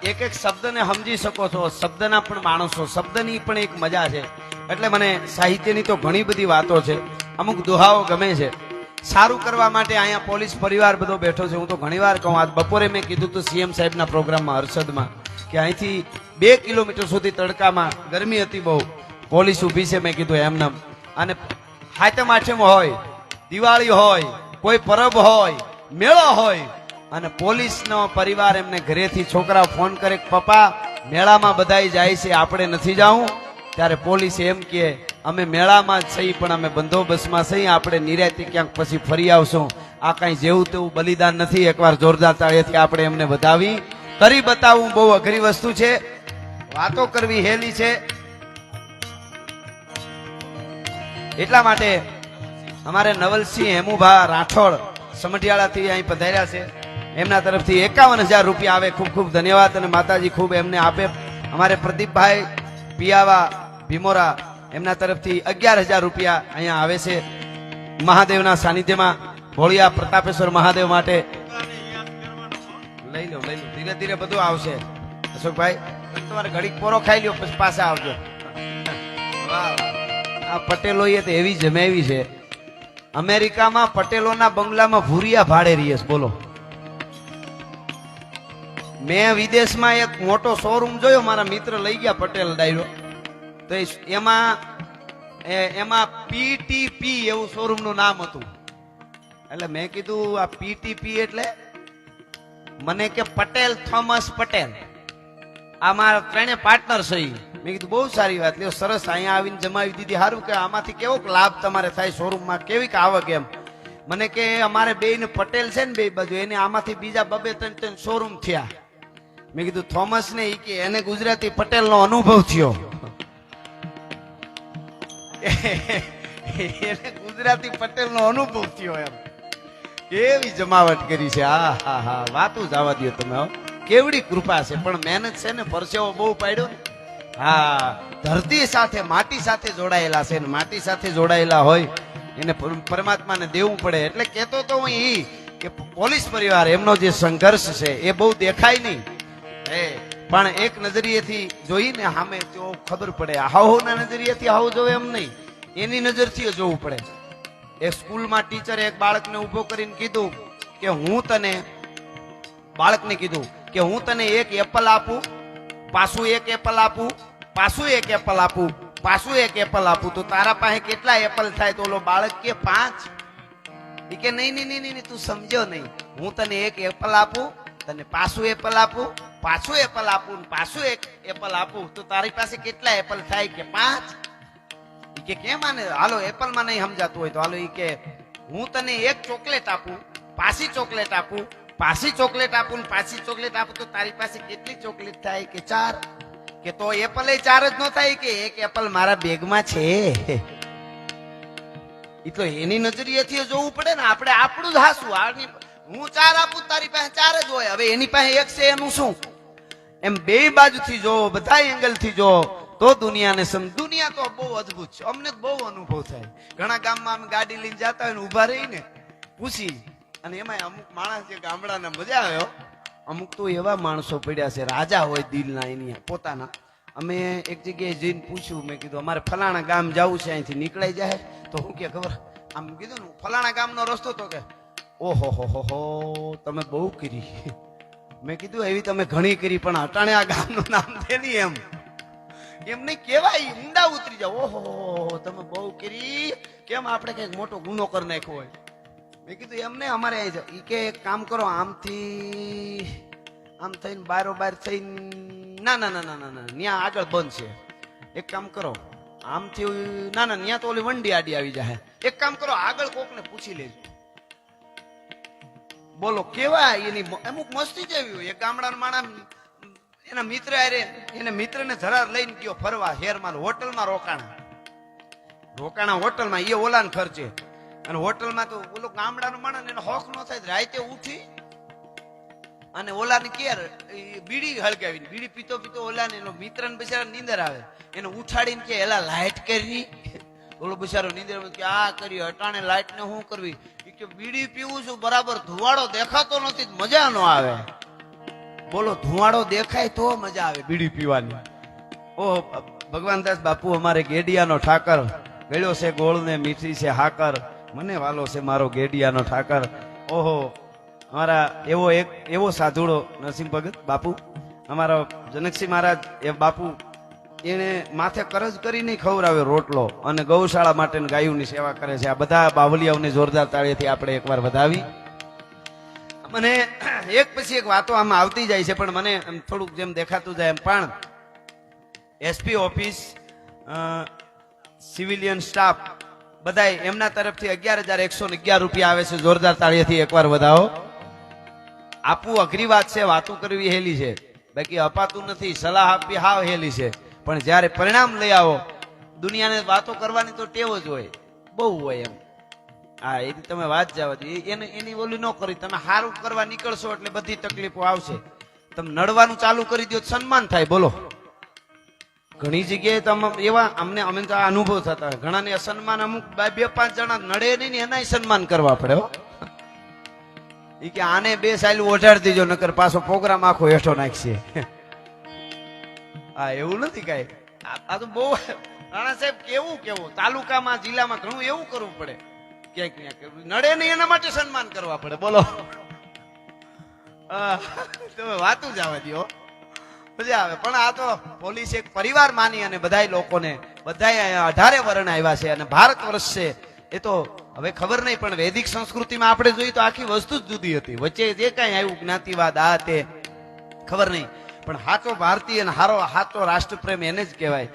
એક એક શબ્દને સમજી શકો છો, શબ્દના પણ માણસો, શબ્દની પણ એક મજા છે. એટલે મને સાહિત્યની તો ઘણી બધી વાતો છે, અમુક દોહાઓ ગમે છે. સારું કરવા માટે અહીંયા પોલીસ પરિવાર બધો બેઠો છે. હું તો ઘણીવાર કહું, આજ બપોરે મેં કીધું હતું સીએમ સાહેબના પ્રોગ્રામમાં હર્ષદમાં કે અહીંથી 2 કિલોમીટર સુધી તડકામાં ગરમી હતી બહુ, પોલીસ ઊભી છે. મેં કીધું એમને અને હાતમ આઠમ હોય, દિવાળી હોય, કોઈ પરબ હોય, મેળો હોય અને પોલીસનો પરિવાર એમને ઘરેથી છોકરા ફોન કરે કે પપ્પા મેળામાં બધાય જાય છે, આપણે નથી જાવું. ત્યારે પોલીસ એમ કે અમે મેળામાં જ સહી પણ અમે બંદોબસ્તમાં સહી, આપણે નિરાતે ક્યાંક પછી ફરી આવશું. આ કાંઈ જેવું તેવું બલિદાન નથી. એકવાર જોરદાર તાળીથી આપણે એમને વધાવી કરી બતાવવું બહુ અઘરી વસ્તુ છે. વાતો કરવી હેલી છે. એટલા માટે અમારે નવલસિંહ હેમુભા રાઠોડ સમઢિયાળાથી અહીં પધાર્યા છે. એમના તરફથી 51,000 રૂપિયા આવે. ખૂબ ખૂબ ધન્યવાદ અને માતાજી ખૂબ એમને આપે. અમારે પ્રદીપભાઈ પિયાવા ભીમોરા એમના તરફથી 11,000 રૂપિયા અહીંયા આવે છે મહાદેવના સાનિધ્યમાં ભોળિયા પ્રતાપેશ્વર મહાદેવ માટે. લઈ લો ધીરે ધીરે બધું આવશે. અશોકભાઈ તમારે ઘડીક પોરો ખાઈ લ્યો પછી પાછા આવજો. આ પટેલો એ તો એવી જમાવી છે. અમેરિકામાં પટેલોના બંગલામાં ભૂરિયા ભાડે રહીએ છે. બોલો, મેં વિદેશમાં એક મોટો શોરૂમ જોયો, મારા મિત્ર લઈ ગયા પટેલ ડાયરો, તો એમાં પીટીપી એવું શોરૂમ નું નામ હતું. એટલે મેં કીધું આ પીટીપી એટલે? મને કે પટેલ થોમસ પટેલ, આ મારા ત્રણે પાર્ટનર છે. મેં કીધું બહુ સારી વાત, લ્યો સરસ, અહીંયા આવીને જમાવી દીધી. સારું કે આમાંથી કેવો લાભ તમારે થાય શોરૂમમાં, કેવી આવક એમ. મને કે અમારે બેયને પટેલ છે ને બે બાજુ, એને આમાંથી બીજા 2-3 શોરૂમ થયા. મેં કીધું થોમસ ને ઈ કે એને ગુજરાતી પટેલ નો અનુભવ થયો. એને ગુજરાતી પટેલ નો અનુભવ થયો એમ. કેવી જમાવટ કરી છે. હા વાતું જવા દો તમે. કેવડી કૃપા છે, પણ મહેનત છે ને, પરસેવો બહુ પાડ્યો ને. હા, ધરતી સાથે માટી સાથે જોડાયેલા છે ને, માટી સાથે જોડાયેલા હોય એને પરમાત્માને દેવું પડે. એટલે કેતો તો હું ઈ કે પોલીસ પરિવાર એમનો જે સંઘર્ષ છે એ બહુ દેખાય નહીં, પણ એક નજરિયેથી જોઈને સામે તો ખબર પડે. હાઉના નજરિયેથી હાઉ જોવે એમ નહીં, એની નજરથી જોવું પડે. એક સ્કૂલમાં ટીચરે એક બાળકને ઉભો કરીને કીધું કે હું તને, બાળકને કીધું કે હું તને એક એપલ આપું, પાછું એક એપલ આપું, પાછું એક એપલ આપું, પાછું એક એપલ આપું, તો તારા પાસે કેટલા એપલ થાય? તો ઓલો બાળક કે 5. એ કે નહીં, તું સમજ્યો નહીં. હું તને એક એપલ આપું, તને પાછું એપલ આપું, પાછું એપલ આપું, પાછું એક એપલ આપું, તો તારી પાસે કેટલા એપલ થાય? કે 5. કે કેમ આને? હાલો એપલમાં નહીં સમજાતું હોય તો હાલો. ઈ કે હું તને એક ચોકલેટ આપું, પાછી ચોકલેટ આપું, પાછી ચોકલેટ આપું, પાછી ચોકલેટ આપું, તો તારી પાસે કેટલી ચોકલેટ થાય? કે 4. કે તો એપલ 4 જ ન થાય? કે એક એપલ મારા બેગમાં છે. એ તો એની નજરિયેથી જોવું પડે ને. આપણે આપણું જ હાસું. હું 4 આપું, તારી પાસે 4 જ હોય. હવે એની પાસે 1 છે, એનું શું? એમ બે બાજુથી જો, બધા એંગલથી જો તો દુનિયાને દુનિયા તો બહુ અદભુત છે. અમને બહુ અનુભવ થાય. ઘણા ગામમાં અમે ગાડી લઈને જતા હોય ને ઉભા રહીને પૂછી, અને એમાં અમુક માણસ જે ગામડાના મજા આવ્યો, અમુક તો એવા માણસો પડ્યા છે રાજા હોય દિલના એની પોતાના. અમે એક જગ્યાએ જઈને પૂછ્યું, મેં કીધું અમારે ફલાણા ગામ જવું છે, અહીંથી નીકળાઈ જાય. તો હું કે ખબર, આમ કીધું ને ફલાણા ગામનો રસ્તો, તો કે ઓહો હો તમે બહુ કરી. મેં કીધું એવી તમે ઘણી કરી, પણ અટાણે આ ગામનું નામ દે નહીં એમ નહીં કેવાય. ઊંડા ઉતરી જાવ. ઓહો તમે બહુ કરી, કેમ આપણે કઈક મોટો ગુનો કરી નાખ્યો હોય. મેં કીધું એમને અમારે અહીં ઈ કે એક કામ કરો, આમથી આમ થઈને બારોબાર થઈને ના ન્યા આગળ બંધ છે. એક કામ કરો, આમથી ના ન્યા તો ઓલી વંડી આડી આવી જાય. એક કામ કરો, આગળ કોકને પૂછી લેજો. બોલો કેવા એની અમુક મસ્તી જેવી હોય. એક ગામડાનો માણસ એના મિત્ર આરે, એને મિત્રને જરા લઈને ગયો ફરવા હેરમાં, હોટલમાં રોકાણા હોટલમાં, એ ઓલાને ખર્ચે. અને હોટલમાં તો ઓલો ગામડાનો માણસ એને હોખ ન થાય, રાતે ઉઠી અને ઓલાને કેર બીડી હળગાવી, બીડી પીતો પીતો ઓલાને એનો મિત્રને બિચારા નીંદર આવે, એને ઉઠાડીને કે એલા લાઈટ કરી. ઓલો બિચારો નીંદર કે આ કરી, અટાણે લાઈટ ને શું કરવી? કે બીડી પીવું છું, બરાબર ધુવાડો દેખાતો નથી, મજા ન આવે. બોલો ધુવાડો દેખાય તો મજા આવે બીડી પીવાની. ઓહ ભગવાનદાસ બાપુ અમારે ગેડિયાનો ઠાકર, ગળ્યો છે ગોળ ને મીઠી છે હાકર, મને વાલો છે મારો ગેડિયાનો ઠાકર. ઓહો અમારા એવો સાધુડો નરસિંહ ભગત બાપુ, અમારા જનકસિંહ મહારાજ એ બાપુ, એને માથે કરજ કરીને ખવડાવે રોટલો અને ગૌશાળા માટે ગાયોની સેવા કરે છે. આ બધા બાવલિયાઓને જોરદાર તાળીથી આપણે એકવાર વધાવી. મને એક પછી એક વાતો આમાં આવતી જાય છે, પણ મને એમ થોડુંક જેમ દેખાતું જાય એમ, પણ એસપી ઓફિસ, સિવિલિયન સ્ટાફ બધાય એમના તરફથી 11,111 રૂપિયા આવે છે. જોરદાર તાળીથી એકવાર વધાવો. આપવું અઘરી વાત છે, વાતું કરવી હેલી છે, બાકી અપાતું નથી. સલાહ આપવી હાવ હેલી છે, પણ જ્યારે પરિણામ લઈ આવો, દુનિયાને વાતો કરવાની તો ટેવ જ હોય, બહુ હોય એમ. હા, એની તમે વાત જવા દો, એની ઓલી ન કરી. તમે સારું કરવા નીકળશો એટલે બધી તકલીફો આવશે. તમે નડવાનું ચાલુ કરી દો, સન્માન થાય. બોલો, ઘણી જગ્યાએ તમે એવા અમે તો આ અનુભવ થતા હોય, ઘણાને અસન્માન, અમુક 2-5 જણા નડે નહીં ને એનાય સન્માન કરવા પડે હો. ઈ કે આને 2 સાયલું ઓઢાડી દેજો, નકર પાછો પ્રોગ્રામ આખો હેઠો નાખશે. હા, એવું નથી કઈ. આ તો બહુ રાણા સાહેબ કેવું તાલુકામાં, જિલ્લામાં ઘણું એવું કરવું પડે. ક્યાંક નડે નહીં એના માટે સન્માન કરવા પડે. બોલો, તમે વાતું જ આવવા દો, મજા આવે. પણ આ તો પોલીસ એક પરિવાર માની અને બધાય લોકોને, બધાય 18 વર્ણ આવ્યા છે અને ભારત વર્ષ છે. એ તો હવે ખબર નહીં, પણ વૈદિક સંસ્કૃતિમાં આપણે જોઈએ તો આખી વસ્તુ જ જુદી હતી. વચ્ચે જે કાંઈ આવ્યું જ્ઞાતિવાદ આ તે ખબર નહીં, પણ સાચો ભારતીય અને સાચો રાષ્ટ્રપ્રેમ એને જ કહેવાય.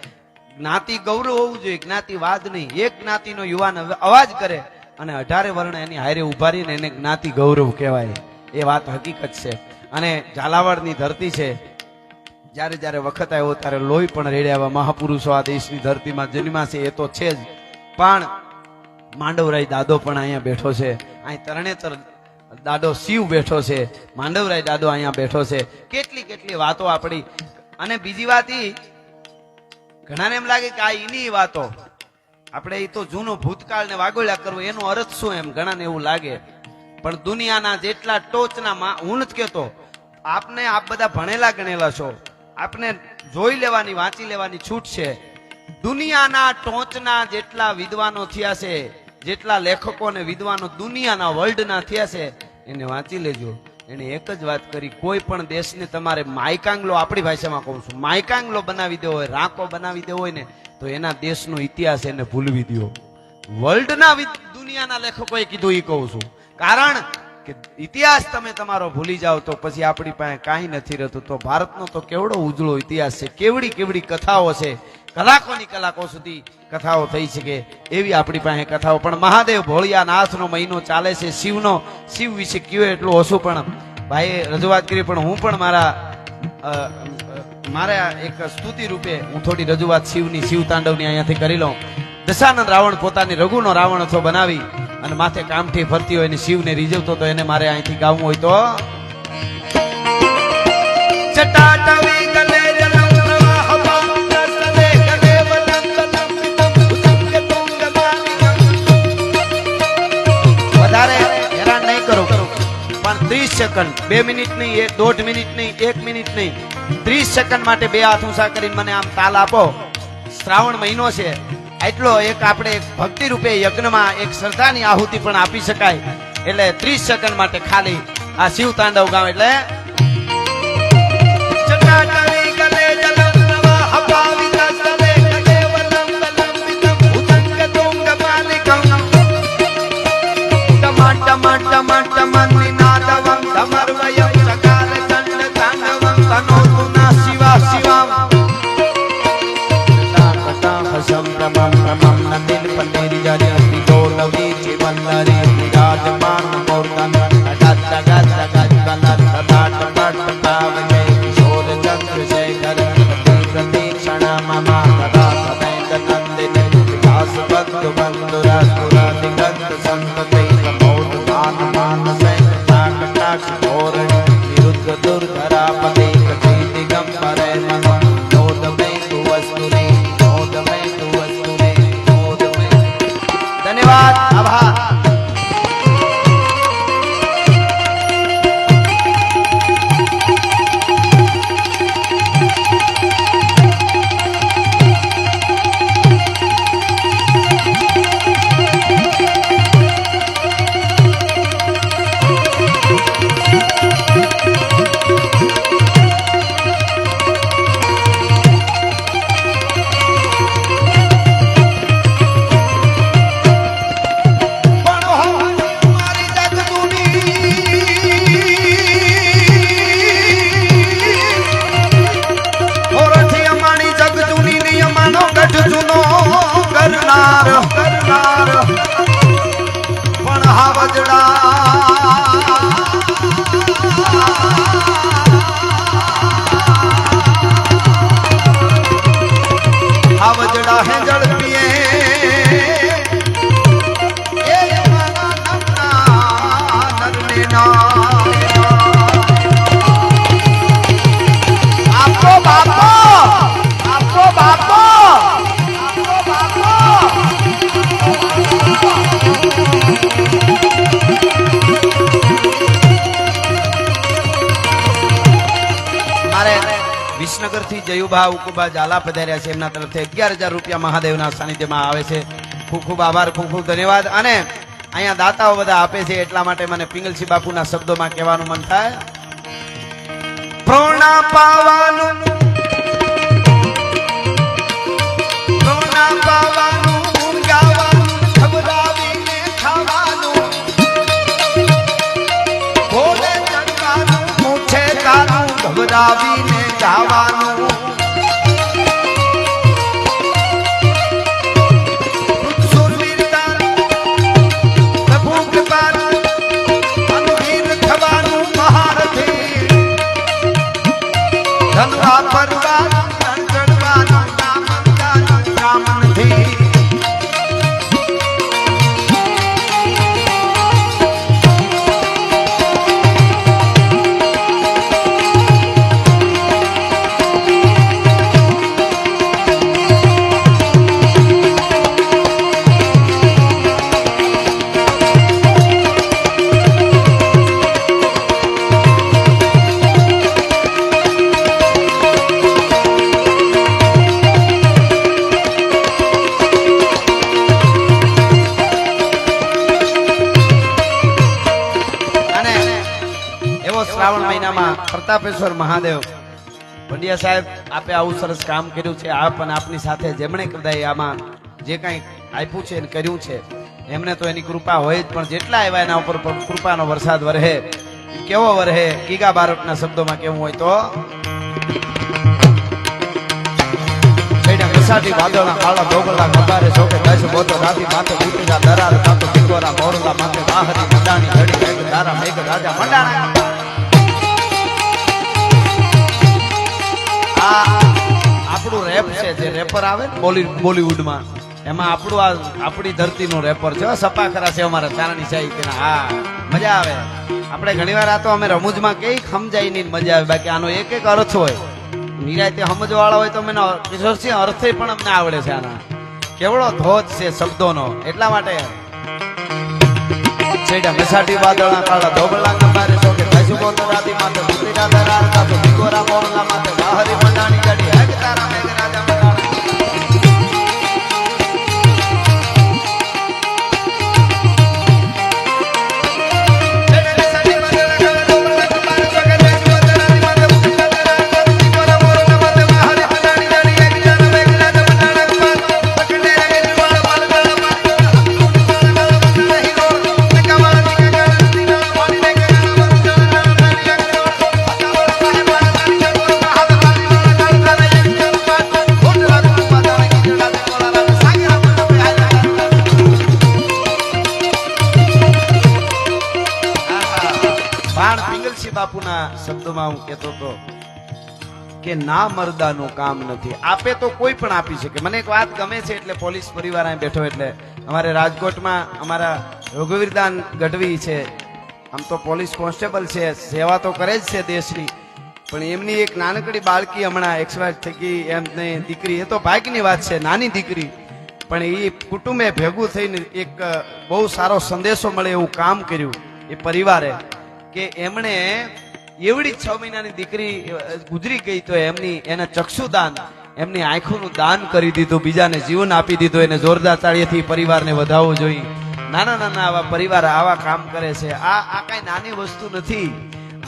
જ્ઞાતિ ગૌરવ હોવું જોઈએ, જ્ઞાતિવાદ નહીં. એક જ્ઞાતિનો યુવાન અવાજ કરે અને 18 વર્ણ એની હારે ઉભા રહીને એને જ્ઞાતિ ગૌરવ કહેવાય. એ વાત હકીકત છે. અને ઝાલાવાડની ધરતી છે, જ્યારે જ્યારે વખત આવ્યો ત્યારે લોહી પણ રેડ્યા મહાપુરુષો આ દેશની ધરતીમાં જન્મ્યા છે, એ તો છે જ. પણ માંડવરાય દાદો પણ અહીંયા બેઠો છે. અહીં તરણેતર દાદો શિવ બેઠો છે, માંડવરાય દાદો અહીંયા બેઠો છે. કેટલી વાતો આપણી. અને બીજી વાત ઈ, ઘણાને એમ લાગે કે આ એની વાતો, આપણે એ તો જૂનો ભૂતકાળ ને વાગોળ્યા કરવો, એનો અર્થ શું એમ ઘણાને એવું લાગે. પણ દુનિયાના જેટલા ટોચના, હું નથી કહેતો, આપને આપ બધા ભણેલા ગણેલા છો, આપને જોઈ લેવાની, વાંચી લેવાની છૂટ છે. દુનિયાના ટોચના જેટલા વિદ્વાનો થયા છે, જેટલા લેખકો અને વિદ્વાનો દુનિયાના વર્લ્ડના થયા છે, એને વાંચી લેજો. એને એક જ વાત કરી, કોઈ પણ દેશને તમારે માયકાંગલો, આપણી ભાષામાં કહું છું, માયકાંગલો બનાવી દેવો હોય, રાંકો બનાવી દેવો હોય ને, તો એના દેશનો ઇતિહાસ એને ભૂલવી દો. વર્લ્ડના દુનિયાના લેખકોએ કીધું એ કહું છું. કારણ કે ઇતિહાસ તમે તમારો ભૂલી જાઓ તો પછી આપણી પાસે કાંઈ નથી રહેતું. તો ભારતનો તો કેવડો ઉજળો ઇતિહાસ છે, કેવડી કથાઓ છે, કલાકો સુધી કથાઓ થઈ શકે એવી આપણી પાસે કથાઓ. પણ મહાદેવ ભોળિયાનાથનો મહિનો ચાલે છે, શિવ વિશે કયો એટલું ઓછું. પણ ભાઈએ રજૂઆત કરી, પણ હું પણ મારા એક સ્તુતિ રૂપે હું થોડી રજૂઆત શિવની, શિવ તાંડવની અહીંયાથી કરી લઉં. દશાનંદ રાવણ પોતાની રઘુનો રાવણ હતો બનાવી અને માથે કામઠી ફરતી હોય અને શિવને રીઝવતો, તો એને મારે અહીંથી ગાવું હોય તો ચટાટવી ગલે જલમ પ્રવાહ પામદસ્તવે ગલે વલમ કલમ ઉદંગ તુંગ માલિકમ. વધારે હેરાન નહીં કરો, પણ 30 સેકન્ડ, 2 મિનિટ નહીં, 1.5 મિનિટ નહીં, 1 મિનિટ નહીં, 30 સેકન્ડ માટે 2 હાથ ઊંચા કરીને મને આમ તાલ આપો. શ્રાવણ મહિનો છે, એટલો એક આપણે ભક્તિ રૂપે યજ્ઞમાં એક શ્રદ્ધાની આહુતિ પણ આપી શકાય. એટલે 30 સેકન્ડ માટે ખાલી આ શિવ તાંડવ ગાવ. એટલે ચટાટવી ગલે જલમ પ્રવાહ પાવિતસ્તવે ગલે વલમ કલંબિતમ ઉદંગ તુંગ માલિકમ ટમટમટમટમન નિનાદવં સમર્વયં સકાલ દંડ તાંડવં તનોતુ ના શિવા શિવામ. સંભ્રમં પ્રમં નંદિન પંડિરિજ્ય ગૌરવી જીવનરે વિરાજમાન મૂર્તન ગત ગત ગત કલર સદાટ પટ પાવજય કિશોર ચંદ્રશેખર પ્રતીક્ષણા મમ સદા સદૈક નંદિન વિકાસ બંધુ બંધુરાસુરા દિગંત સંતતે પ્રમોદ માન માનસે કટાક્ષ ધોરણ વિરુદ્ધ દુર્ધરાપતિ કચી દિગંબરે મનો નોદ મે સુવસ્તુને. ધન્યવાદ, આભાર. આવજડા હે જળ પીએ એ મારા નમના નરને ના આપો બાપો આપો બાપો આપો બાપો મારે વિસનગર થી જયુભા ઉકુબા ઝાલા પધાર્યા છે એમના તરફથી 11,000 રૂપિયા મહાદેવના સાનિધ્યમાં આવે છે. ખૂબ ખૂબ આભાર, ખૂબ ખૂબ ધન્યવાદ. અને અહીંયા દાતાઓ બધા આપે છે એટલા માટે મને પિંગલસિંહ બાપુના શબ્દોમાં કહેવાનું મન થાય. પ્રોણા પાવાનું પ્રોણા પાવાનું ગુણ ગાવાનું ખબરાવીને ખાવાનું ભોલે ચડવાનું પૂછે તારું ખબરાવીને ગાવાનું સુરવીરતા પ્રભુ કૃપાનું અનુવીર થવાનું મહારથી ધનવા પરવાર ચડવાનું કામનથી શ્રાવણ મહિનામાં પ્રતાપેશ્વર મહાદેવ પંડ્યા સાહેબ આપે આવું સરસ કામ કર્યું છે. આપ અને આપની સાથે જેમણે કદાચ આમાં જે કાંઈ આપ્યું છે અને કર્યું છે એમને તો એની કૃપા હોય જ, પણ જેટલા એવા એના ઉપર કૃપાનો વરસાદ વરહે. કેવો વરહે? ગીગા બારોટના શબ્દોમાં કેવું હોય તો કસાટી વાદળના કાળા ઢોકળા કબારે શોકે દશ બોતો રાતી માથે ઉતરા દરાર કાતો ટીકોરા મોરલા માથે બાહરી મંડાણી ઘડી મેઘ તારા મેઘ રાજા મંડાણા. આ આપણું રેપ છે, જે રેપર આવે ને બોલીવુડમાં, એમાં આપણું આપણી ધરતીનું રેપર છે. સપા ખરા છે અમારા ચારણી સાહિત્યના. હા, મજા આવે. આપણે ઘણીવાર આ તો અમે રમૂજમાં કઈ સમજાય નહીં મજા આવે, બાકી આનો એક એક અર્થ હોય. નિરાયતે સમજવાળા હોય તો મને કિશોરસિંહ અર્થ પણ અમને આવડે છે આના. કેવડો ધોધ છે શબ્દોનો. એટલા માટે છેડા મસાટી વાદળના કાળા ધોબળા કબારે શોકે દશ બોતો રાતી માથે ઉતરા દરાર કાતો ટીકોરા મોરલા માથે બાહરી મંડાણી ગાડી હે તારા મેઘ રાજા મંડાણા. બાપુના શબ્દોમાં હું કહેતો હતો કે ના મર્દાનું કામ નથી. આપે તો કોઈ પણ આપી શકે. મને એક વાત ગમે છે એટલે પોલીસ પરિવાર અહીં બેઠો એટલે અમારે રાજકોટમાં અમારા રઘુવીરદાન ગઢવી છે. આમ તો પોલીસ કોન્સ્ટેબલ છે, સેવા તો કરે જ છે દેશની, પણ એમની એક નાનકડી બાળકી હમણાં એક્સપાયર થઈ ગઈ. એમની દીકરી, એ તો ભાગ્યની વાત છે, નાની દીકરી, પણ એ કુટુંબે ભેગું થઈને એક બહુ સારો સંદેશો મળે એવું કામ કર્યું એ પરિવારે, કે એમણે એવડી 6 મહિનાની દીકરી ગુજરી ગઈ તો એને ચક્ષુદાન, એમની આંખોનું દાન કરી દીધું, બીજાને જીવન આપી દીધું. એને જોરદાર તાળીઓથી પરિવારને વધાવવું જોઈએ. નાના નાના આવા પરિવાર આવા કામ કરે છે. આ કઈ નાની વસ્તુ નથી.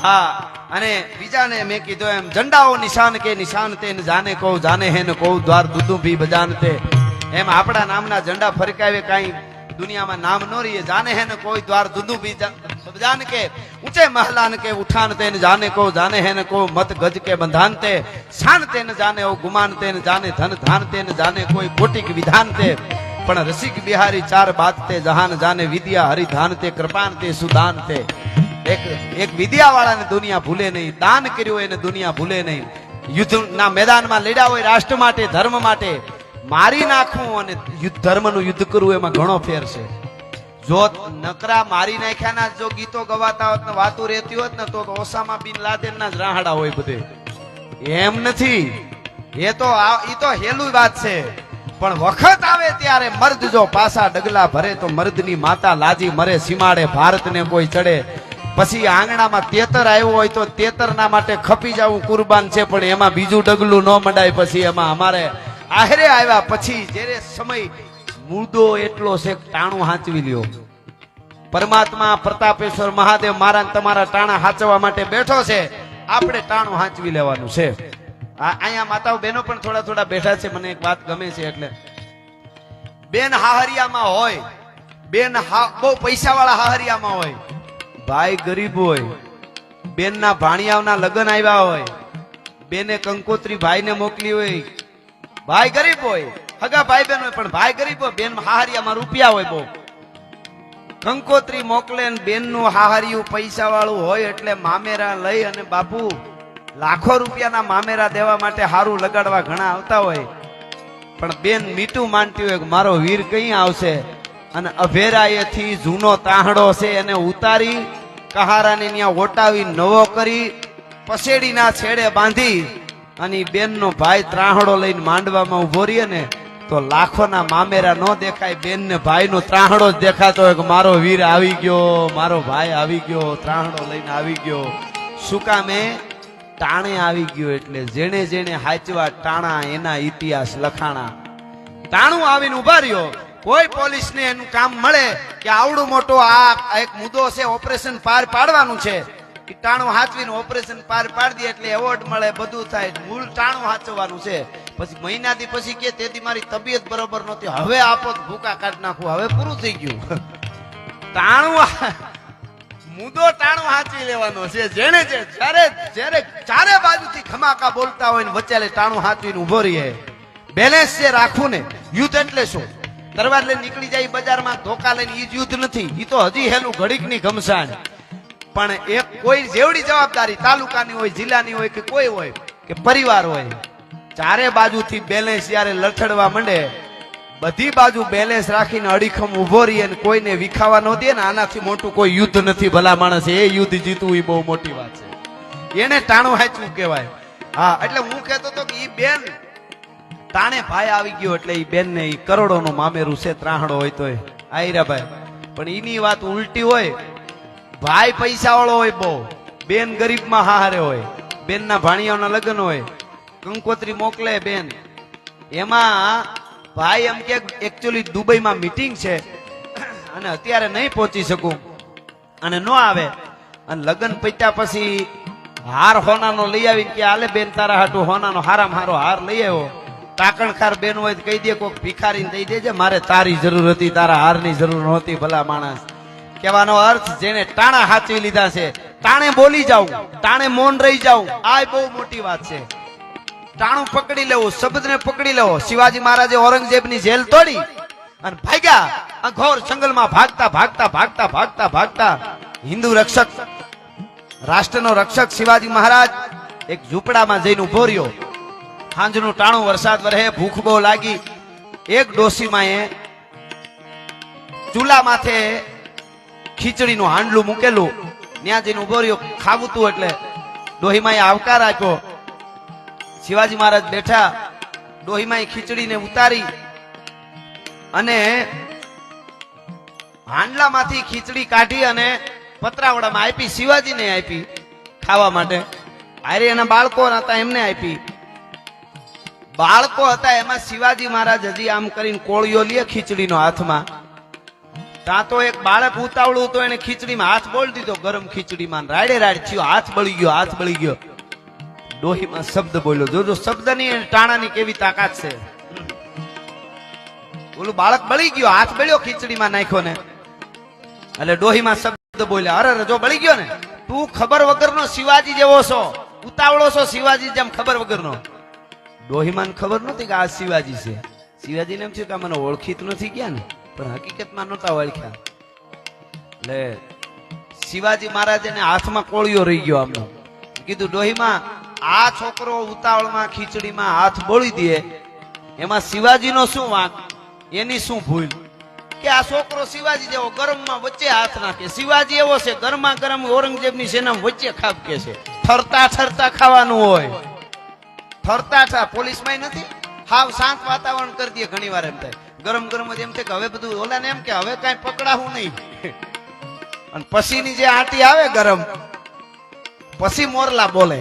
હા, અને બીજાને મેં કીધું એમ, ઝંડાઓ નિશાન કે નિશાન તે જાને કહું જાને હે ને કહું દ્વાર દૂધું ભી બજાનતે. એમ આપણા નામના ઝંડા ફરકાવે કાંઈ દુનિયામાં નામ ન રહીએ. જાને હે ને કોઈ દ્વાર દૂધું ભી જાન કે ऊंचे महलान के उठान तेन जाने को जाने है न को मत गज के बंधान ते शान तेन जाने ओ गुमान तेन जाने धन धान तेन जाने कोई कोटि के विधान ते પણ રસિક બિહારી ચાર બાત તે જહાન જાને વિદ્યા હરિધાન તે કૃપાન તે સુદાન તે એક વિદ્યા વાળાને દુનિયા ભૂલે નહીં, દાન કર્યું હોય એને દુનિયા ભૂલે નહીં. યુદ્ધના મેદાનમાં લડ્યા હોય રાષ્ટ્ર માટે, ધર્મ માટે, મારી નાખવું અને ધર્મનું યુદ્ધ કરવું એમાં ઘણો ફેર છે. જો નકરા મારી નાખ્યાના જો ગીતો ગવાતા હોત ને વાતો રહેતી હોત ને તો ઓસામા બિન લાદેનના જ રાહડા હોય બધે. એમ નથી, એ તો હેલું વાત છે. પણ વખત આવે ત્યારે મર્દ જો પાસા ડગલા ભરે તો મર્દની માતા લાજી મરે. સીમાડે ભારતને કોઈ ચડે, પછી આંગણામાં તેતર આવ્યો હોય તો તેતરના માટે ખપી જવું કુરબાન છે. પણ એમાં બીજું ડગલું ન મંડાય. પછી એમાં અમારે આહરે આવ્યા પછી જ્યારે સમય મુદ્દો એટલો છે, ટાણું હાંચવી લ્યો. પરમાત્મા પ્રતાપેશ્વર મહાદેવ મારા ને તમારા ટાણા હાંચવા માટે બેઠો છે. આપણે ટાણું હાંચવી લેવાનું છે. અહીંયા માતાઓ બહેનો પણ થોડા થોડા બેઠા છે. મને એક વાત ગમે છે. એટલે બેન હાહરિયામાં હોય, બેન બહુ પૈસા વાળા હાહરિયામાં હોય, ભાઈ ગરીબ હોય, બેન ના ભાણિયાઓના લગ્ન આવ્યા હોય, બેને કંકોત્રી ભાઈને મોકલી હોય, ભાઈ ગરીબ હોય, હગા ભાઈ બેન હોય પણ ભાઈ ગરીબ હોય, બેન હાહરિયામાં રૂપિયા હોય, બહુ કંકોત્રી મોકલે ને બેન નું હાહરિયું પૈસા વાળું હોય એટલે મામેરા લઈ અને બાપુ લાખો રૂપિયાના મામેરા દેવા માટે હારું લગાડવા ઘણા આવતા હોય. પણ બેન મીઠું માનતી હોય કે મારો વીર કઈ આવશે, અને અભેરાએથી જૂનો તાહડો છે એને ઉતારી કહારાને ત્યાં ઓટાવી નવો કરી પસેડીના છેડે બાંધી અને બેનનો ભાઈ ત્રાહડો લઈને માંડવામાં ઉભો રહીએ ને તો લાખોના મામેરા ન દેખાય, બેન ને ભાઈ નો ત્રાહડો જ દેખાતો હોય કે મારો વીર આવી ગયો, મારો ભાઈ આવી ગયો, ત્રાહડો લઈને આવી ગયો. શું કામે? ટાણે આવી ગયો. એટલે જેણે જેણે હાચવા ટાણા એના ઇતિહાસ લખાણા. ટાણું આવીને ઉભા રહ્યો. કોઈ પોલીસને એનું કામ મળે કે આવડું મોટો આ એક મુદ્દો છે, ઓપરેશન પાર પાડવાનું છે, એ ટાણું હાચવીને ઓપરેશન પાર પાડી દે એટલે એવોર્ડ મળે, બધું થાય. મૂળ ટાણું હાચવાનું છે. પછી મહિનાથી પછી કે તેથી મારી તબિયત બરોબર નહોતી, હવે આપો તો ભૂકા કાઢી નાખું, હવે પૂરું થઈ ગયું. ટાણું મુદ્દો ટાણું હાચવી લેવાનો છે. જેને જ્યારે ચારે બાજુથી ખમાકા બોલતા હોય ને વચ્ચે ટાણું હાચવીને ઉભો રહીએ. બેલેન્સ છે રાખવું ને. યુદ્ધ એટલે શું? તરવાર લઈને નીકળી જાય બજારમાં ધોકા લઈને, ઈ યુદ્ધ નથી. ઈ તો હજી હેલું ઘડીકની ઘમસાણ. પણ એક કોઈ જેવડી જવાબદારી તાલુકાની હોય, જિલ્લાની હોય કે કોઈ હોય કે પરિવાર હોય, ચારે બાજુથી બેલેન્સ જ્યારે લથડવા માંડે, બધી બાજુ બેલેન્સ રાખીને અડીખમ ઉભો રહીએ ને કોઈને વિખાવા ન દે ને, આનાથી મોટું કોઈ યુદ્ધ નથી. ભલા માણસ એ યુદ્ધ જીતવું એ બહુ મોટી વાત છે. એને ટાણું હાચવું કહેવાય. હા, એટલે હું કહેતો હતો કે ઈ બેન ટાણે ભાઈ આવી ગયો એટલે ઈ બેન ને ઈ કરોડો નું મામેરું છે, ત્રાહડો હોય તોય આયરાભાઈ. પણ ઈની વાત ઉલટી હોય. ભાઈ પૈસા વાળો હોય બહુ, બેન ગરીબ માં હારે હોય, બેન ના ભાણિયાઓના લગ્ન હોય, કંકોત્રી મોકલે બેન. એમાં ભાઈ એમ કે એકચ્યુઅલી દુબઈમાં મીટિંગ છે અને અત્યારે નહીં પહોંચી શકું અને ન આવે, અને લગ્ન પત્યા પછી હાર હોનાનો લઈ આવીને કે આલે બેન તારા હાટુ હોનાનો હારામાં હારો હાર લઈ આવ્યો. કાકણખાર બેન હોય તો કહી દે કોક ભિખારીને દઈ દેજે, મારે તારી જરૂર હતી, તારા હારની જરૂર નહોતી. ભલા માણસ. કહેવાનો અર્થ જેને ટાણા હાચવી લીધા છે, ટાણે બોલી જાઉં, ટાણે મૌન રહી જાઉં, આ બહુ મોટી વાત છે. ટાણું પકડી લેવું, શબ્દને પકડી લેવો. શિવાજી મહારાજે ઔરંગઝેબની જેલ તોડી અને ભાગ્યા. આ ઘોર જંગલમાં ભાગતા ભાગતા ભાગતા ભાગતા ભાગતા હિન્દુ રક્ષક, રાષ્ટ્રનો રક્ષક શિવાજી મહારાજ એક ઝૂંપડામાં જઈને ઉભો રહ્યો. સાંજનું ટાણું, વરસાદ વરહે, ભૂખ બહુ લાગી. એક ડોસીમાં એ ચૂલા માથે ખીચડીનું હાંડલું મૂકેલું, ત્યાં જઈને ઉભો રહ્યો. ખાવું તું એટલે ડોહીમાં આવકાર આપ્યો. શિવાજી મહારાજ બેઠા, ડોહીમાં ખીચડીને ઉતારી અને હાંડલામાંથી ખીચડી કાઢી અને પતરાવડામાં આપી, શિવાજીને આપી ખાવા માટે. આરે એના બાળકો હતા એમને આપી. બાળકો હતા એમાં શિવાજી મહારાજ હજી આમ કરીને કોળિયો લે ખીચડીનો હાથમાં. ત્યાં તો એક બાળક ઉતાવળું તો એને ખીચડીમાં હાથ બોલી દીધો, ગરમ ખીચડીમાં રાડે રાડ થયો, હાથ બળી ગયો, હાથ બળી ગયો. ડોહીમાં શબ્દ બોલ્યો. જોજો શબ્દની ટાણાની કેવી તાકાત છે. ઓલું બાળક બળી ગયો, હાથ બળ્યો ખીચડીમાં નાખ્યો ને, એટલે ડોહીમાં શબ્દ બોલ્યા. અરે જો બળી ગયો ને, તું ખબર વગરનો શિવાજી જેવો છો, ઉતાવળો છો શિવાજી જેમ ખબર વગરનો. ડોહીમાં ખબર નહોતી કે આ શિવાજી છે. શિવાજીને એમ થયું કે આ મને ઓળખી તો નથી ગયા ને, પણ હકીકતમાં નહોતા ઓળખ્યા. એટલે શિવાજી મહારાજને હાથમાં કોળિયો રહી ગયો આમનો. કીધું ડોહીમાં આ છોકરો ઉતાવળમાં ખીચડીમાં હાથ બોળી દે, એમાં શિવાજીનો શું વાંક, એની શું ભૂલ? કે આ છોકરો શિવાજી જેવો ગરમમાં વચ્ચે હાથ નાખે. શિવાજી એવો છે ગરમા ગરમ ઔરંગઝેબની સેનામાં વચ્ચે ખાબકે છે. ઠરતા ઠરતા ખાવાનું હોય, ઠરતા પોલીસમાં નથી, હાવ શાંત વાતાવરણ કરી દે. ઘણી વાર એમ થાય ગરમ ગરમ જ એમ થાય કે હવે બધું ઓલાને એમ કે હવે કાંઈ પકડાવું નહીં. અને પછીની જે આંટી આવે ગરમ, પછી મોરલા બોલે.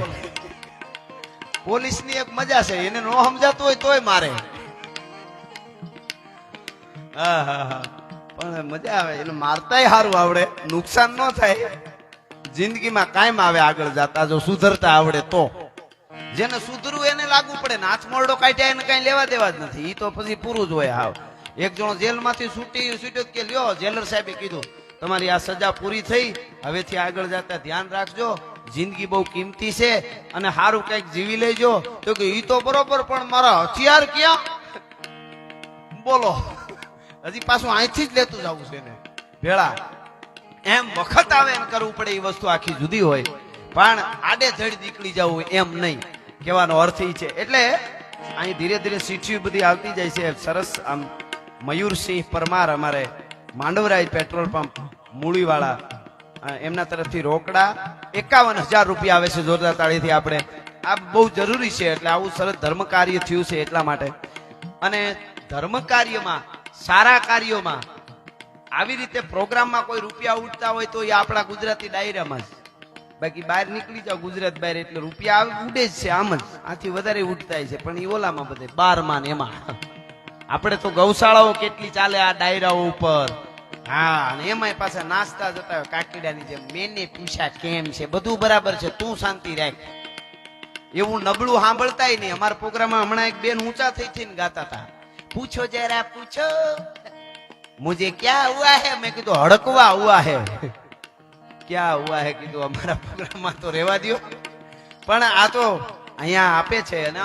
પોલીસની એક મજા છે, એને નો સમજાતું હોય તોય મારે. પણ મજા આવે, એને મારતાય સારું આવડે, નુકસાન ન થાય. જિંદગીમાં કાયમ આવે આગળ જતા, જો સુધરતા આવડે તો. જેને સુધરવું એને લાગુ પડે ને, હાથ મોરડો કાઢ્યા એને કઈ લેવા દેવા જ નથી. ઈ તો પછી પૂરું જ હોય. હાવ એક જણો જેલમાંથી છૂટ્યો કે લ્યો, જેલર સાહેબે કીધું તમારી આ સજા પૂરી થઈ, હવેથી આગળ જતા ધ્યાન રાખજો, જિંદગી બહુ કિંમતી છે અને સારું કઈક જીવી લેજો. તો કે ઈ તો બરોબર, પણ મારા હથિયાર ક્યાં? બોલો, હજી પાછું અહીંથી જ લેતું જવું છે ને ભેળા. એમ વખત આવે એમ કરવું પડે, એ વસ્તુ આખી જુદી હોય. પણ આડે ધડ નીકળી જવું એમ નહીં, કહેવાનો અર્થ એ છે. એટલે અહીં ધીરે ધીરે સીટીઓ બધી આવતી જાય છે. સરસ આમ મયુરસિંહ પરમાર અમારે માંડવરાય પેટ્રોલ પંપ મૂળીવાળા, એમના તરફથી રોકડા 51,000 રૂપિયા આવે છે. જોરદાર તાળીથી આપણે, આ બહુ જરૂરી છે. એટલે આવું સરસ ધર્મ કાર્ય થયું છે એટલા માટે. અને ધર્મ કાર્યમાં, સારા કાર્યોમાં આવી રીતે પ્રોગ્રામમાં કોઈ રૂપિયા ઉડતા હોય તો એ આપણા ગુજરાતી ડાયરામાં જ. બાકી બહાર નીકળી જાવ ગુજરાત બહાર એટલે રૂપિયા ઉડે જ છે, આમ જ આથી વધારે ઉડતા છે. પણ એ ઓલામાં બધે 12માં ને એમાં. આપણે તો ગૌશાળાઓ કેટલી ચાલે આ ડાયરાઓ ઉપર. હા, અને એમાંય પાછા નાસ્તા જતા હોય કાકીડાની જેમ, મેને પૂછા કેમ છે, બધું બરાબર છે, તું શાંતિ રાખ. એવું નબળું સાંભળતાય નહીં. અમારા પ્રોગ્રામમાં હમણાં એક બેન ઊંચા થઈ થઈને ગાતા હતા, પૂછો જરા પૂછો મુझे क्या हुआ है. મેં કીધું હડકવા હુઆ હે. ક્યાં હુઆ હે કીધું, અમારા પ્રોગ્રામમાં તો રહેવા દો. પણ આ તો અહીંયા આપે છે અને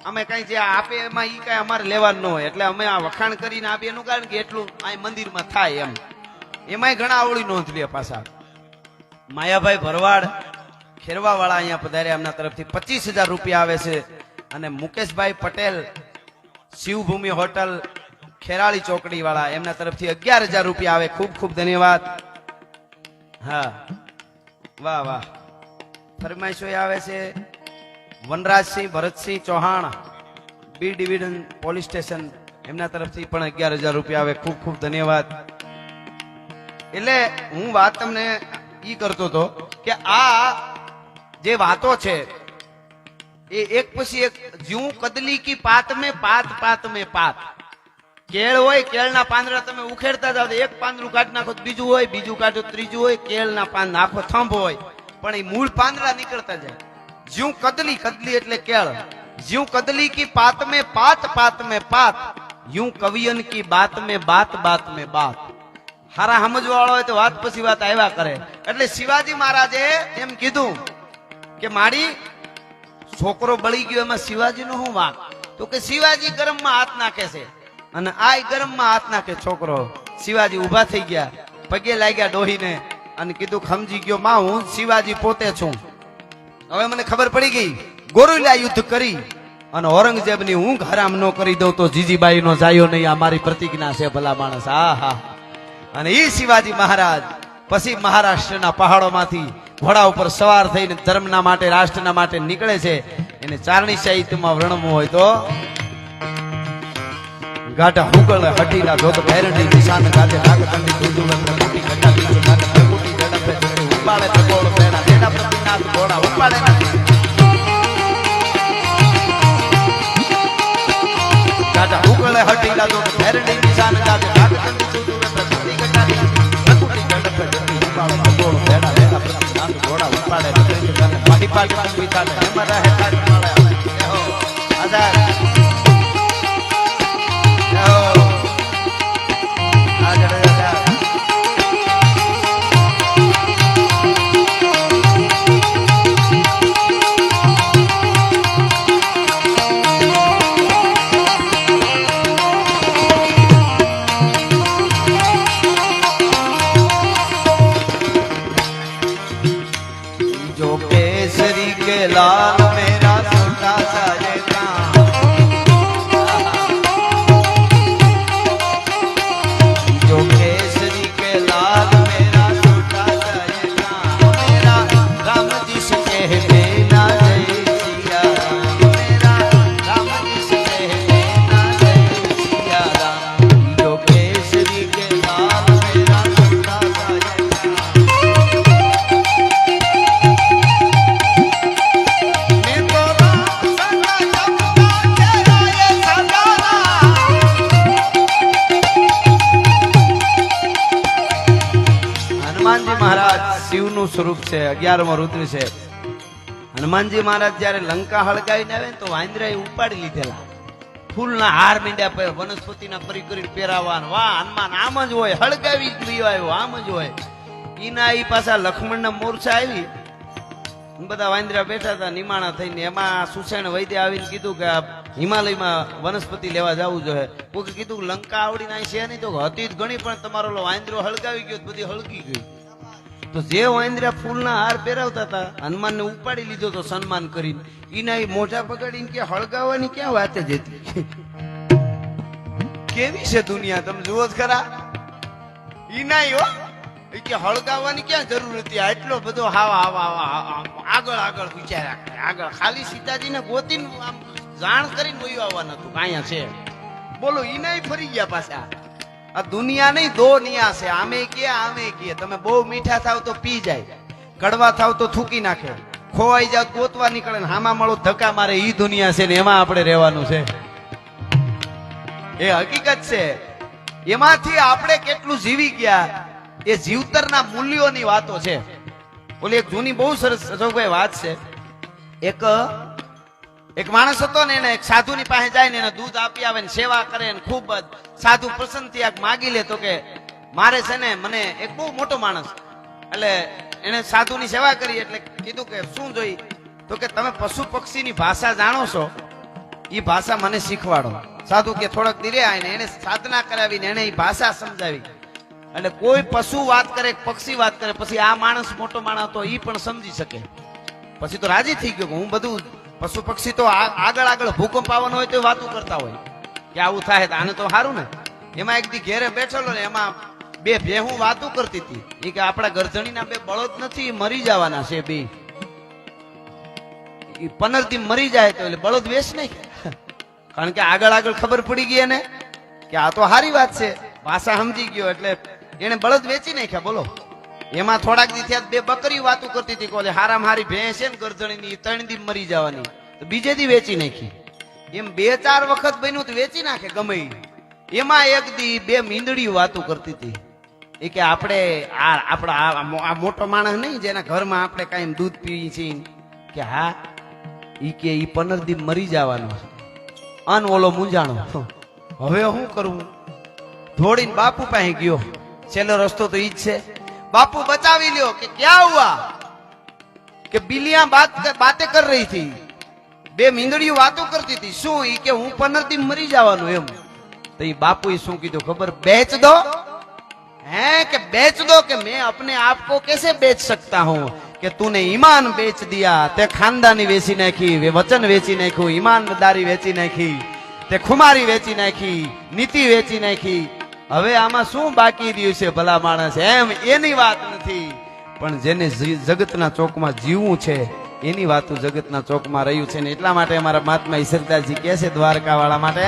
અમે કઈ જે આપે એમાં ઈ કઈ અમારે લેવાનું ન હોય. એટલે અમે આ વખાણ કરીને આપીએ એનું કારણ કે એટલું આ મંદિરમાં થાય એમ. એમાંય ઘણા આવડી નોંધ લે પાછા. માયાભાઈ ભરવાડ ખેરવા વાળા અહીંયા પધાર્યા, એમના તરફથી 25,000 રૂપિયા આવે છે. અને મુકેશભાઈ પટેલ શિવભૂમિ હોટલ ખેરાળી ચોકડી વાળા, એમના તરફથી 11,000 રૂપિયા આવે. ખૂબ ખૂબ ધન્યવાદ. હા, વાહ વાહ. ફરમાઈશો આવે છે Vanrajsinh Bharatsinh Chauhan, B division police station, એમના તરફથી પણ 11,000 રૂપિયા આવે. ખૂબ ખૂબ ધન્યવાદ. એટલે હું વાત તમને ઈ કરતો હતો કે આ જે વાતો છે એ એક પછી એક, જ્યું કદલી કી પાત મેં પાત પાત મેં પાત. કેળ હોય, કેળના પાંદડા તમે ઉખેડતા જાવ, એક પાંદડું કાઢી નાખો બીજું હોય, બીજું કાઢો ત્રીજું હોય, કેળના પાન આખો થંભ હોય, પણ એ મૂળ પાંદડા નીકળતા જાય. જ્યું કદલી, કદલી એટલે કેળ, જ્યું કદલી કી પાત મેં પાત પાત મેં પાત, यूं कवियन की बात में बात बात में बात. हारा समझवा वाळो होय तो વાત પછી વાત આવ્યા કરે. એટલે શિવાજી મહારાજે એમ કીધું કે મારી છોકરો બળી ગયો, એમાં શિવાજી નો શું વાંક? તો કે શિવાજી ગરમમાં હાથ નાખે છે અને આ ગરમમાં હાથ નાખે છોકરો. શિવાજી ઉભા થઈ ગયા, પગે લાગ્યા ડોહીને અને કીધું ખમજી ગયો માં, હું શિવાજી પોતે છું. હવે મને ખબર પડી ગઈ, ગોરુલા યુદ્ધ કરી અને ઔરંગઝેબની ઊંઘ હરામ ન કરી દઉં તો જીજીબાઈ નો જાયો નહીં. આ મારી પ્રતિજ્ઞા છે ભલા માણસ. હા હા. અને ઈ શિવાજી મહારાજ પછી મહારાષ્ટ્રના પહાડોમાંથી ઘોડા ઉપર સવાર થઈને ધર્મના માટે, રાષ્ટ્રના માટે નીકળે છે. એને ચારણી સાહિત્યમાં વર્ણવું હોય તો ગાઢા હુગળ હઠીલા ધોત ભૈરણી નિશાન ગાતે નાગદંડી દુદુલ પ્રકૃતિ ગટા બીજો નાગ પ્રકૃતિ ઝડપે ઝડપે ઉપાડે તકોળ પેડા દેડા પ્રતિનાથ ઘોડા ઉપાડે ગાઢા હુગળ હઠીલા ધોત ભૈરણી નિશાન ગાતે નાગદંડી દુદુલ પ્રકૃતિ ગટા પ્રકૃતિ ઝડપે ઝડપે ઉપાડે તકોળ પેડા દેડા પ્રતિનાથ ઘોડા ઉપાડે પાટી પાટી પીતાને એમાં રહે તારી માળે હો આઝાદ હનુમાનજી મહારાજ શિવનું સ્વરૂપ છે, 11મો રુદ્ર છે. હનુમાનજી મહારાજ જયારે લંકા હળગાવીને આવે ને તો વાંદરાએ ઉપાડી લીધેલા. ફૂલના હાર મીંડ્યા પર વનસ્પતિના કરી કરી પહેરાવાન. વાહ હનુમાન આમ જ હોય, હળગાવી જ લઈ આવ્યો, આમ જ હોય. ઈના ઈ પાછા લક્ષ્મણના મોરચા આવી, બધા વાંદરા બેઠા હતા નિમાણા થઈને. એમાં સુસેન વૈદ્ય આવીને કીધું કે આ હિમાલયમાં વનસ્પતિ લેવા જવું જોઈએ. કોઈ કીધું લંકા આવડીને અહીં છે નહીં, તો હતી જ ઘણી, પણ તમારો વાંદરો હળગાવી ગયો, બધી હળગી ગઈ. તો જે વાંદરા ફૂલના હાર પહેરાવતા હતા હનુમાનને ઉપાડી લીધો તો સન્માન કરીને. ઈના એ મોઢા પકડીને કે હળગાવવાની ક્યાં વાત જ હતી. કેવી છે દુનિયા, તમે જુઓ જ ખરા. ઈના હો કે હળગાવવાની ક્યાં જરૂર હતી, આટલો બધો આગળ આગળ વિચાર્યા કરે. આગળ ખાલી સીતાજીને ગોતીને આમ જાણ કરીને વયું આવવાનું હતું, અહીંયા છે બોલો. ઈના ફરી ગયા પાછા. આ દુનિયા નહીં, દોનિયા છે. આમે કે તમે બહુ મીઠા થાવ તો પી જાય, કડવા થાવ તો થૂકી નાખે, ખોવાઈ જાવ ગોતવા નીકળે ને હામા મળો ધક્કા મારે. ઈ દુનિયા છે ને એમાં આપણે રહેવાનું છે. એ હકીકત છે. એમાંથી આપણે કેટલું જીવી ગયા એ જીવતરના મૂલ્યોની વાતો છે. ઓલી એક જૂની બહુ સરસ અશોકભાઈ વાત છે. એક માણસ હતો ને, એને એક સાધુની પાસે જાય ને એને દૂધ આપી આવે ને સેવા કરે ને ખૂબ જ સાધુ પ્રસન્ન થી માગી લે. તો કે મારે છે ને, મને એક બહુ મોટો માણસ, એટલે એને સાધુની સેવા કરી એટલે કીધું કે શું જોઈ. તો કે તમે પશુ પક્ષીની ભાષા જાણો છો, એ ભાષા મને શીખવાડો. સાધુ કે થોડાક ધીરે આવીને એને સાધના કરાવીને એને એ ભાષા સમજાવી. એટલે કોઈ પશુ વાત કરે, પક્ષી વાત કરે, પછી આ માણસ મોટો માણસ હતો એ પણ સમજી શકે. પછી તો રાજી થઈ ગયો કે હું બધું. પશુ પક્ષી તો આગળ આગળ ભૂકંપ આવવાનો હોય તો વાતો કરતા હોય કે આવું થાય તો આને તો સારું ને. એમાં એક દી ઘેરે બેઠેલો ને, એમાં બે ભેહું વાતો કરતી હતી. એ કે આપણા ગરજણીના બે બળદ નથી, મરી જવાના છે બે. 15 દી મરી જાય તો એટલે બળદ વેચ નહીં, કારણ કે આગળ આગળ ખબર પડી ગઈ એને કે આ તો સારી વાત છે. ભાષા સમજી ગયો એટલે એને બળદ વેચી નાખ્યા. બોલો. એમાં થોડાક દી થયા બે બકરી વાતો કરતી હતી કે હારામ હારી ભેંસ છે ને ગરજણીની, 3 દી મરી જવાની, તો બીજે દી વેચી નાખી. એમ 2-4 વખત બન્યું તો વેચી નાખે ગમે. એમાં એક દી બે મીંદડી વાતો કરતી હતી. એ કે આપણે આપણા આ મોટો માણસ નહીં જેના ઘરમાં આપણે કાંઈ દૂધ પીવી છીએ, કે હા ઈ કે ઈ 15 દી મરી જવાનો છે. અન ઓલો મૂંઝાણો, હવે શું કરવું. દોડીને બાપુ પાસે ગયો. છેલ્લો રસ્તો તો ઈ જ છે. बापू बचावी लियो कि क्या हुआ कि बिल्लियां बातें कर रही थी, बे मींदड़ियों बातों करती थी. शू ई के हूं 15 दिन मरी जावानो एम. तो ये बापू ये शू कीधुं खबर, बेच दो हैं कि बेच दो कि मैं अपने आप को कैसे बेच सकता हूं कि तूने ईमान बेच दिया, ते खानदानी वेची नाखी, वचन वेची नाख्યું, ईमानदारी वेची नाखी, ते खुमारी वेची नाखी, नीति वेची नाखी. હવે આમાં શું બાકી રહ્યું છે ભલા માણસ? એમ એની વાત નથી, પણ જેને જગતના ચોકમાં જીવવું છે એની વાતો જગતના ચોકમાં રહ્યું છે. ને એટલા માટે અમારા મહાત્મા ઈશ્વરદાસજી કહે છે દ્વારકા વાળા માટે,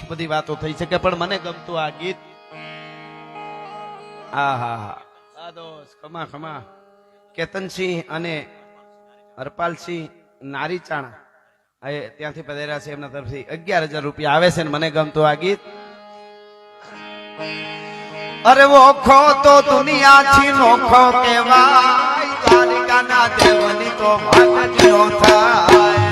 બધી વાતો થઈ શકે, પણ મને ગમતું આ ગીત. ખમા ખમા કેતનસિંહ અને હરપાલસિંહ નારીચાણા ત્યાંથી પધાર્યા છે, એમના તરફથી 11,000 રૂપિયા આવે છે. મને ગમતું આ ગીત. અરે ઓખો તો દુનિયાથી નોખો કહેવાય, દ્વારિકાના દેવની તો વાત જ નો થાય.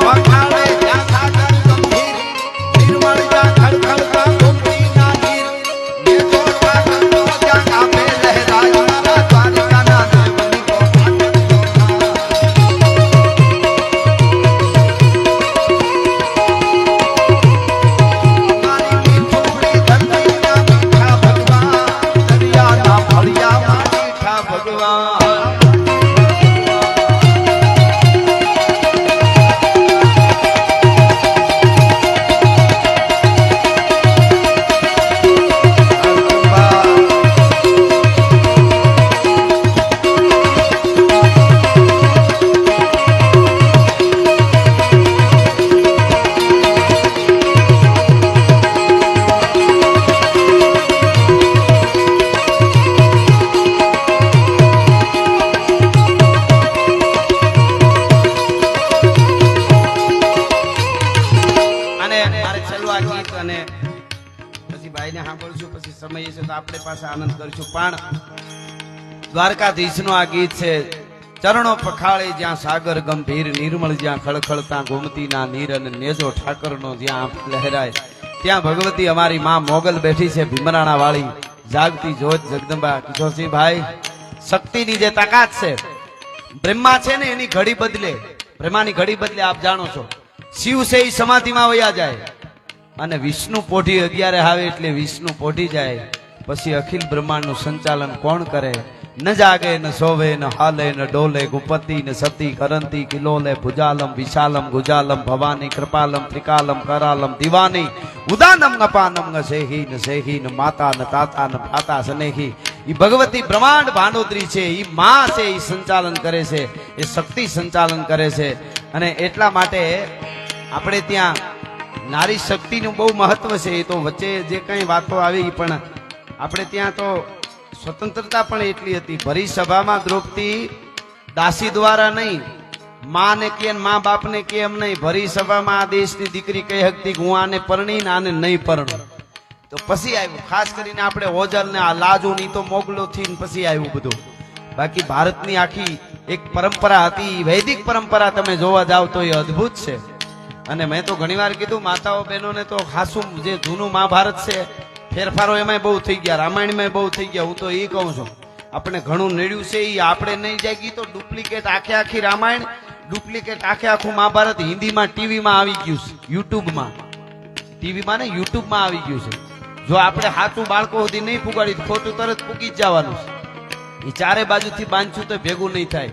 પખાળે જ્યાં સાગર ગંભીર નિર્મળ જ્યાં ખળખળતા ગોમતીના નીર નેજો ઠાકરનો જ્યાં આપે લહેરાય મારા દ્વારકાના દેવની કો આનંદ કરશું પણ દ્વારકાધીશનું આ ગીત છે ચરણો પખાળે જ્યાં સાગર ગંભીર નિર્મળ જ્યાં ખળખળતા ગોમતીના નીર અને નેજો ઠાકરનો જ્યાં લહેરાય ત્યાં ભગવતી અમારી માં મોગલ બેઠી છે ભીમરાણા વાળી જાગતી જોત જગદંબા. કિશોરસિંહ ભાઈ, શક્તિની જે તાકાત છે, બ્રહ્મા છે ને એની ઘડી બદલે, બ્રહ્માની ઘડી બદલે આપ જાણો છો. શિવ છે એ સમાધિમાં વયા જાય અને વિષ્ણુ પોઢી 11 આવે એટલે વિષ્ણુ પોઢી જાય. પછી અખિલ બ્રહ્માંડનું સંચાલન કોણ કરે? ન જાગે ન સોવે ન હાલે ન ડોલે ગુપતિ ન સતી કરંતી કિલોલે ભુજાલમ વિશાલમ ગુજાલમ ભવાની કૃપાલમ ત્રિકાલમ કરાલમ દિવાની ઉદાનમ નપાનમ ન સેહી ન માતા ન તાતા ન ભ્રાતા સનેહી. ઈ ભગવતી બ્રહ્માંડ ભાંડોદરી છે, ઈ માં છે, ઈ સંચાલન કરે છે, એ શક્તિ સંચાલન કરે છે. અને એટલા માટે આપણે ત્યાં નારી શક્તિનું બહુ મહત્વ છે. એ તો વચ્ચે જે કઈ વાતો આવી પણ આપણે ત્યાં તો સ્વતંત્રતા પણ એટલી હતી. ભરી સભામાં દ્રૌપદી દાસી દ્વારા નહીં, માં ને કે મા બાપ ને કે એમ નહીં, ભરી સભામાં આ દેશની દીકરી કહી શકતી કે હું આને પરણી ને આને નહીં પરણું. તો પછી આવ્યું ખાસ કરીને આપણે ઓજલ ને આ લાજુ ની તો મોગલો થી પછી આવ્યું બધું. બાકી ભારતની આખી એક પરંપરા હતી, વૈદિક પરંપરા તમે જોવા જાવ તો એ અદ્ભુત છે. અને મેં તો ઘણીવાર કીધું માતાઓ બહેનોને તો ખાસું જે જૂનું મહાભારત છે ફેરફારો એમાં બહુ થઈ ગયા, રામાયણમાં બહુ થઈ ગયા. હું તો એ કહું છું આપણે ઘણું નડ્યું છે એ આપણે નહીં જાગી તો ડુપ્લિકેટ આખી રામાયણ, ડુપ્લિકેટ આખું મહાભારત હિન્દીમાં ટીવીમાં આવી ગયું છે, યુટ્યુબમાં, ટીવીમાં ને યુટ્યુબમાં આવી ગયું છે. જો આપણે સાચું બાળકો સુધી નહીં પુગાડી ખોટું તરત પૂગી જ જવાનું છે. એ ચારે બાજુથી બાંધશું તો ભેગું નહીં થાય.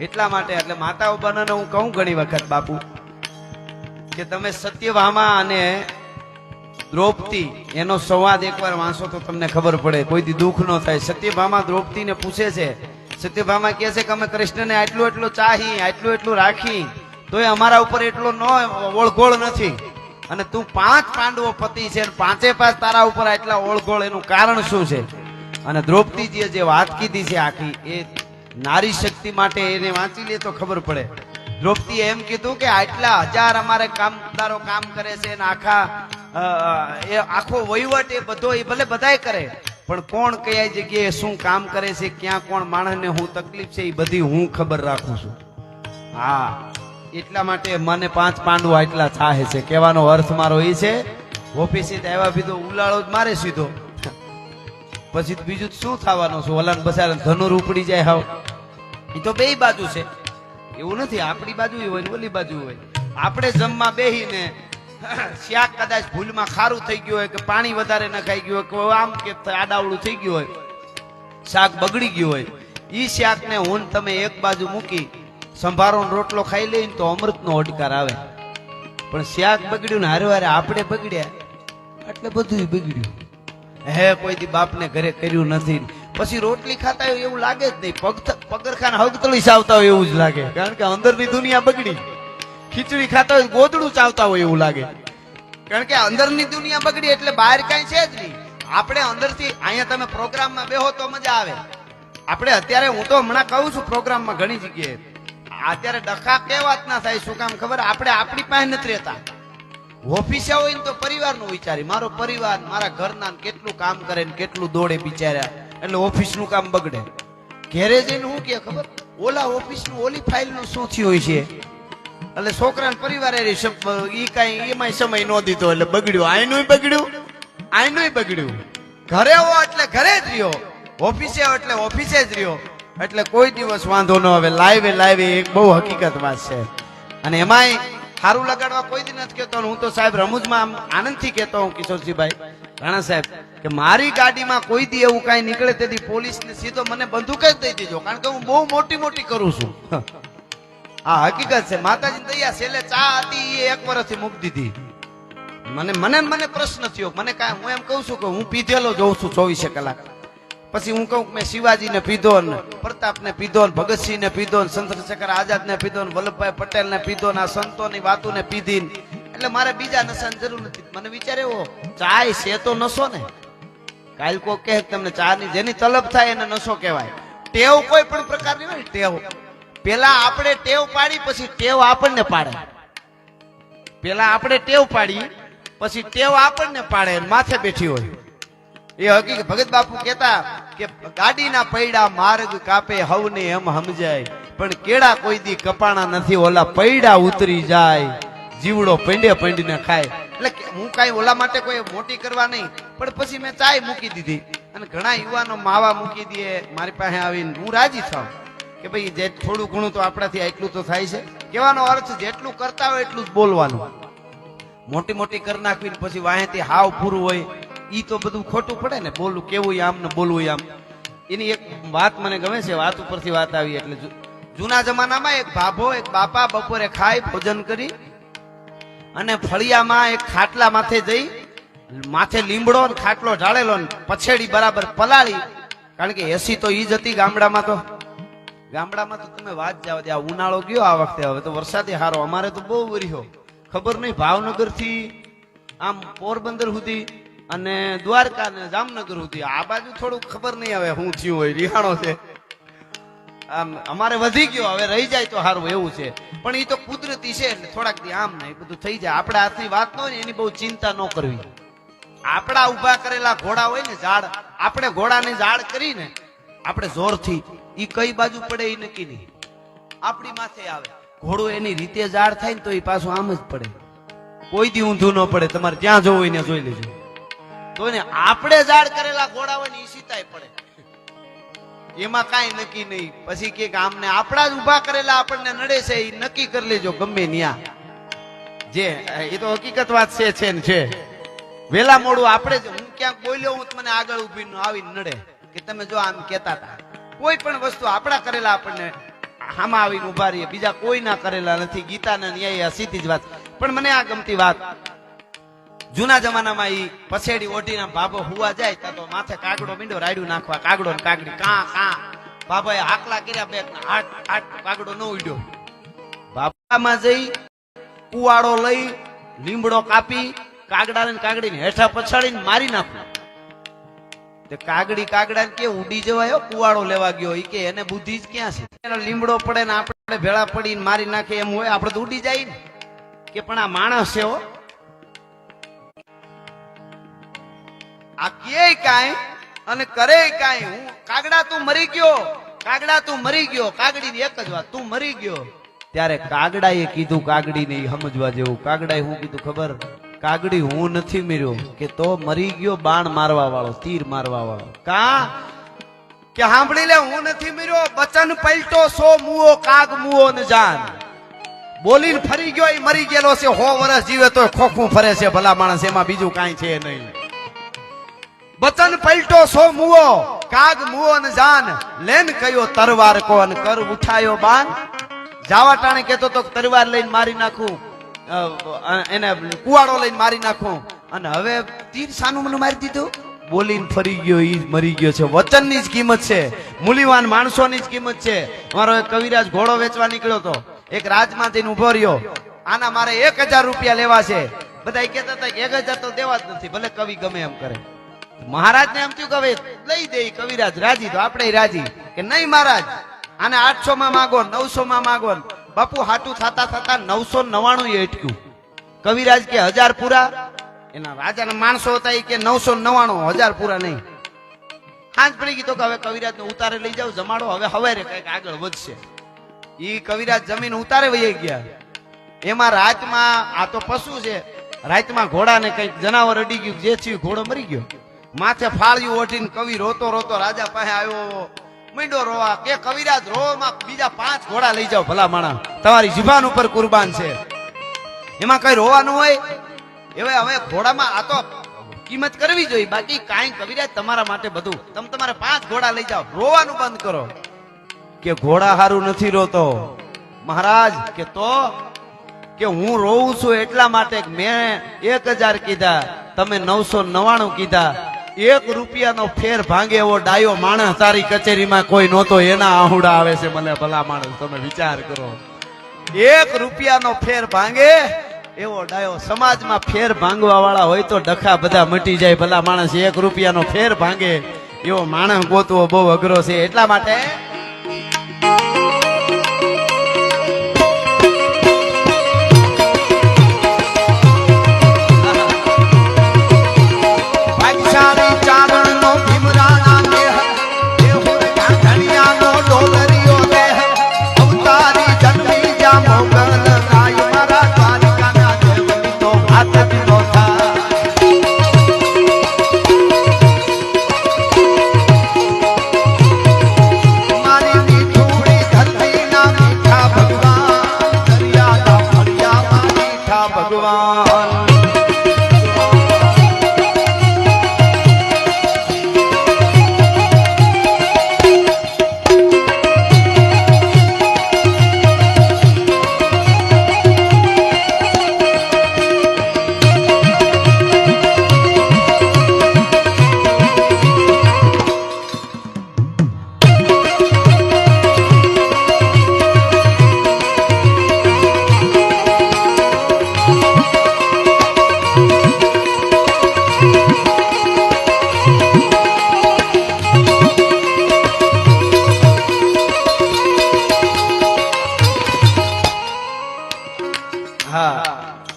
એટલા માટે એટલે માતાઓ બહેનોને હું કહું ઘણી વખત બાપુ કે તમે સત્યભામા અને દ્રૌપદી એનો સંવાદ એકવાર વાંચો તો તમને ખબર પડે, કોઈથી દુઃખ ન થાય. સત્યભામા દ્રૌપદીને પૂછે છે, સત્યભામા કહે છે કે અમે કૃષ્ણને આટલું ચાહી, આટલું રાખી તોય અમારા ઉપર એટલો ન ઓળઘોળ નથી, અને તું 5 પાંડવો પતિ છે અને 5 તારા ઉપર આટલા ઓળઘોળ, એનું કારણ શું છે? અને દ્રૌપદીજીએ જે વાત કીધી છે આખી એ નારી શક્તિ માટે એને વાંચી લે તો ખબર પડે. દ્રૌપદીએ એમ કીધું કે આટલા 1000 અમારે કામદારો કામ કરે છે અને આખો વહીવટ એ બધો એ ભલે બધાય કરે પણ કોણ કયા જગ્યાએ શું કામ કરે છે, ક્યાં કોણ માણસને હું તકલીફ છે એ બધી હું ખબર રાખું છું. હા, એટલા માટે મને 5 પાંડવો આટલા ચાહે છે. કહેવાનો અર્થ મારો એ છે ઓફિસે આવ્યા બીજો ઉલાળો જ મારે સીધો, પછી બીજું શું થવાનું છે? ઓલાન બસાર ધનુર ઉપડી જાય. હાવ એ તો બે બાજુ છે, એવું નથી આપણી બાજુ હોય ને ઓલી બાજુ હોય. આપણે જમવા બેહીને શાક કદાચ ભૂલમાં ખારું થઈ ગયું હોય કે પાણી વધારે નખાઈ ગયું હોય કે આમ કે આડાવડું થઈ ગયું હોય, શાક બગડી ગયું હોય, ઈ શાકને હું તમે એક બાજુ મૂકી સંભારો રોટલો ખાઈ લઈને તો અમૃતનો ઓડકાર આવે. પણ શાક બગડ્યું ને હારે હારે આપણે બગડ્યા એટલે બધું બગડ્યું. હે કોઈ દી બાપને ઘરે કર્યું નથી, પછી રોટલી ખાતા હોય એવું લાગે જ નહીં, પગરખાને હગતળી ચાવતા હોય એવું જ લાગે, કારણ કે અંદરની દુનિયા બગડી. ખીચડી ખાતા હોય ગોદડું ચાવતા હોય એવું લાગે, કારણ કે અંદરની દુનિયા બગડી એટલે બહાર કઈ છે જ નહીં. આપણે અંદરથી અહીંયા તમે પ્રોગ્રામમાં બેહો તો મજા આવે. આપણે અત્યારે હું તો હમણાં કહું છું પ્રોગ્રામમાં ઘણી જગ્યાએ અત્યારે ડખા કેવા જ ના થાય. શું કામ ખબર? આપણે આપણી પાસે નથી રહેતા. ઓફિસે હોય ને તો પરિવારનું વિચારી, મારો પરિવાર મારા ઘરના કેટલું કામ કરે ને કેટલું દોડે બિચાર્યા, એટલે ઓફિસનું કામ બગડે. ઘેરે જઈને હું કે ખબર ઓલા ઓફિસનું ઓલી ફાઇલનું શું થયું હોય છે, એટલે છોકરાને પરિવારે ઈ કાંઈ એમાંય સમય ન દીધો એટલે બગડ્યું, આયનું બગડ્યું. ઘરે હો એટલે ઘરે જ રહ્યો, ઓફિસે હો એટલે ઓફિસે જ રહ્યો, એટલે કોઈ દિવસ વાંધો ન આવે. લાઈવે એક બહુ હકીકત વાત છે. અને એમાંય સારું લગાડવા કોઈ દી નથી કહેતો. હું તો સાહેબ રમૂજમાં આનંદથી કહેતો હું કિશોરજીભાઈ રાણા સાહેબ કે મારી ગાડીમાં કોઈ દી એવું કાંઈ નીકળે તેથી પોલીસને સીધો મને બંદૂક જ દઈ દેજો, કારણ કે હું બહુ મોટી કરું છું. હા હકીકત છે. માતાજી દયા છેલ્લે ચા હતી એ 1 વર્ષથી મૂકી દીધી. મને પ્રશ્ન થયો, મને કાંઈ હું એમ કહું છું કે હું પીધેલો જોઉં છું 24 કલાક. પછી હું કહું મેં શિવાજીને પીધો ને પ્રતાપને પીધો ને ભગતસિંહને પીધો ને ચંદ્રશેખર આઝાદને પીધો ને વલ્લભભાઈ પટેલને પીધો ને આ સંતોની વાતોને પીધી, એટલે મારે બીજા નશાની જરૂર નથી. મને વિચાર એવો, ચાય છે તો નશો ને. કાલ કોઈ કહે તમને ચાની જેની તલબ થાય એને નશો કહેવાય. ટેવ કોઈ પણ પ્રકારની હોય, ટેવ પેલા આપણે ટેવ પાડી પછી ટેવ આપણને પાડે. પેલા આપણે ટેવ પાડી પછી ટેવ આપણને પાડે, માથે બેઠી હોય. એ હકીકત ભગત બાપુ કહેતા કે ગાડીના પૈડા માર્ગ કાપે હવને એમ સમજાય, પણ કેળા કોઈ દી કપાણા નથી, ઓલા પૈડા ઉતરી જાય, જીવડો પંડીને ખાય. એટલે હું કાંઈ ઓલા માટે કોઈ મોટી કરવા નહીં, પણ પછી મેં ચાય મૂકી દીધી. અને ઘણા યુવાનો માવા મૂકી દે મારી પાસે આવીને, હું રાજી થાવ કે ભાઈ જે થોડું ઘણું તો આપણાથી એટલું તો થાય છે. કહેવાનો અર્થ જેટલું કરતા હોય એટલું જ બોલવાનું. મોટી કરી નાખવી પછી વાહેથી હાવ પૂરું હોય, ઈ તો બધું ખોટું પડે ને. બોલવું કેવું આમ ને બોલવું આમ. એની એક વાત મને ગમે છે, વાત ઉપરથી વાત આવી. એટલે જૂના જમાનામાં એક ભાભો એક બાપા બપોરે ખાઈ ભોજન કરી અને ફળિયામાં એક ખાટલા માથે જઈ, માથે લીમડો ને ખાટલો ઢાળેલો ને પછેડી બરાબર પલાળી, કારણ કે એસી તો ઈ જ હતી ગામડામાં. તો તમે વાત જાવ દે. આ ઉનાળો ગયો આ વખતે, હવે તો વરસાદે હારો. અમારે તો બહુ વર્યો, ખબર નહીં ભાવનગર થી આમ પોરબંદર સુધી અને દ્વારકા ને જામનગર સુધી. આ બાજુ થોડું ખબર નહીં હવે શું થયું હોય, રિહાણો છે. આમ અમારે વધી ગયો, હવે રહી જાય તો સારું એવું છે. પણ એ તો કુદરતી છે, એટલે થોડાક દી આમ ને એ બધું થઈ જાય. આપણે હાથની વાત ન હોય ને એની બહુ ચિંતા ન કરવી. આપણા ઉભા કરેલા ઘોડા હોય ને ઝાડ, આપણે ઘોડાને ઝાડ કરીને આપણે જોરથી ઈ કઈ બાજુ પડે એ નક્કી નહીં, આપણી માથે આવે. ઘોડું એની રીતે ઝાડ થાય ને તો એ પાછું આમ જ પડે, કોઈ દી ઊંધું ન પડે. તમારે જ્યાં જવું હોય ને જોઈ લેજો. તો ને આપણે ઝાડ કરેલા ઘોડા હોય ને એ સીતાય પડે, એમાં કાંઈ નક્કી નહીં. પછી કે આમને આપણા જ ઉભા કરેલા આપણને નડે છે એ નક્કી કરી લેજો ગમે ન્યા. જે એ તો હકીકત વાત છે ને છે. વેલા મોડું આપણે જ, હું ક્યાંક બોલ્યો હું મને આગળ ઉભી આવીને નડે કે તમે જો આમ કેતા હતા. કોઈ પણ વસ્તુ આપણા કરેલા આપણને આમાં આવીને ઉભા રહીએ, બીજા કોઈ ના કરેલા નથી. ગીતાના ન્યાય સીધી જ વાત. પણ મને આ ગમતી વાત, જૂના જમાનામાં ઈ પછેડી ઓઢીને બાબો હુવા જાય તો માથે કાગડો મીંડો રાડ્યું નાખવા. કાગડો ને કાગડી કાં બાબાએ હાકલા કર્યા, બે આટ કાગડો ન ઉડ્યો. બાબામાં જઈ કુવાડો લઈ લીમડો કાપી કાગડા ને કાગડીને હેઠા પછાડીને મારી નાખવું. તે કાગડા કે ઉડી જવાયો, કુવાડો લેવા ગયો. ઈ કે એને બુદ્ધિ જ ક્યાં છે? એનો લીમડો પડે ને આપણે ભેળા પડીને મારી નાખે એમ હોય, આપણે તો ઉડી જાય ને. કે પણ આ માણસ છે હો, આ કે કાંઈ અને કરે કાંઈ. હું કાગડા તું મરી ગયો, કાગડી ની એક જ વાત, તું મરી ગયો. ત્યારે કાગડાએ કીધું, કાગડી ને સમજવા જેવું. કાગડાએ શું કીધું ખબર? કાગડી હું નથી મર્યો, કે તો મરી ગયો બાણ મારવા વાળો, તીર મારવા વાળો. કે સાંભળી લે, હું નથી મર્યો, બચન પલટો સો મુઓ, કાગ મુઓ ને જાન. બોલીને ફરી ગયો, એ મરી ગયેલો છે. 100 વર્ષ જીવે તો ખોખું ફરે છે ભલા માણસ, એમાં બીજું કાંઈ છે નહીં. બચન પલટો સો મુઓ, કાગ મુઓ ને જાન. લેન કયો તરવાર કો અને કર ઉઠાયો બાન. જાવા ટાણે કેતો તો તરવાર લઈને મારી નાખું, એને કુવાડો લઈને મારી નાખું. અને હવે તીર સાનું મને મારી દીધું. બોલીને ફરી ગયો, ઈ મરી ગયો છે. વચનની જ કિંમત છે, મૂલ્યવાન માણસોની જ કિંમત છે. મારો એક કવિરાજ ઘોડો વેચવા નીકળ્યો હતો, એક રાજમાં જઈને ઉભો રહ્યો. આના મારે 1000 રૂપિયા લેવા છે. બધા કહેતા હતા કે 1000 તો દેવા જ નથી, ભલે કવિ ગમે એમ કરે. મહારાજ ને એમ થયું કે હવે લઈ દે. કવિરાજ રાજી, તો આપણે રાજી કે નહીં મહારાજ, આને 800 માં માગો, 900 માં માગો. બાપુ હાટું થતા 999 અટક્યું. કવિરાજ કે 1000 પૂરા. એના રાજાના માણસો હતા એ કે 999, 1000 પૂરા નહીં. હાંજ પડી ગઈ તો કે હવે કવિરાજ ને ઉતારે લઈ જાવ, જમાડો. હવે હવારે કઈક આગળ વધશે. ઈ કવિરાજ જમીન ઉતારે વહી ગયા. એમાં રાતમાં આ તો પશુ છે, રાતમાં ઘોડાને કઈક જનાવર અડી ગયું, જે થયું ઘોડો મરી ગયો. માથે ફાળિયું ઓઢીને કવિ રોતો રોતો રાજા પાસે આવ્યો, મીંડો રોવા કે કવિરાજ રોમાં બીજા 5 ઘોડા લઈ જાઓ, ભલા માણા તમારી જીભાન ઉપર કુરબાન છે, એમાં કઈ રોવાનું હોય? હવે ઘોડામાં આ તો કિંમત કરવી જોઈએ, બાકી કાંઈ કવિરાજ તમારા માટે બધું, તમે તમારે 5 ઘોડા લઈ જાઓ, રોવાનું બંધ કરો. કે ઘોડા હારું નથી રોતો મહારાજ, કે તો કે હું રોઉં છું એટલા માટે મેં 1000 કીધા, તમે 999 કીધા, 1 રૂપિયાનો ફેર ભાંગે એવો ડાયો માણસ તારી કચેરીમાં કોઈ નહોતો, એના આહુડા આવે છે મને. ભલા માણસ તમે વિચાર કરો, 1 રૂપિયાનો ફેર ભાંગે એવો ડાયો. સમાજમાં ફેર ભાંગવા વાળા હોય તો ડખા બધા મટી જાય. ભલા માણસ 1 રૂપિયાનો ફેર ભાંગે એવો માણસ ગોતવો બહુ અઘરો છે. એટલા માટે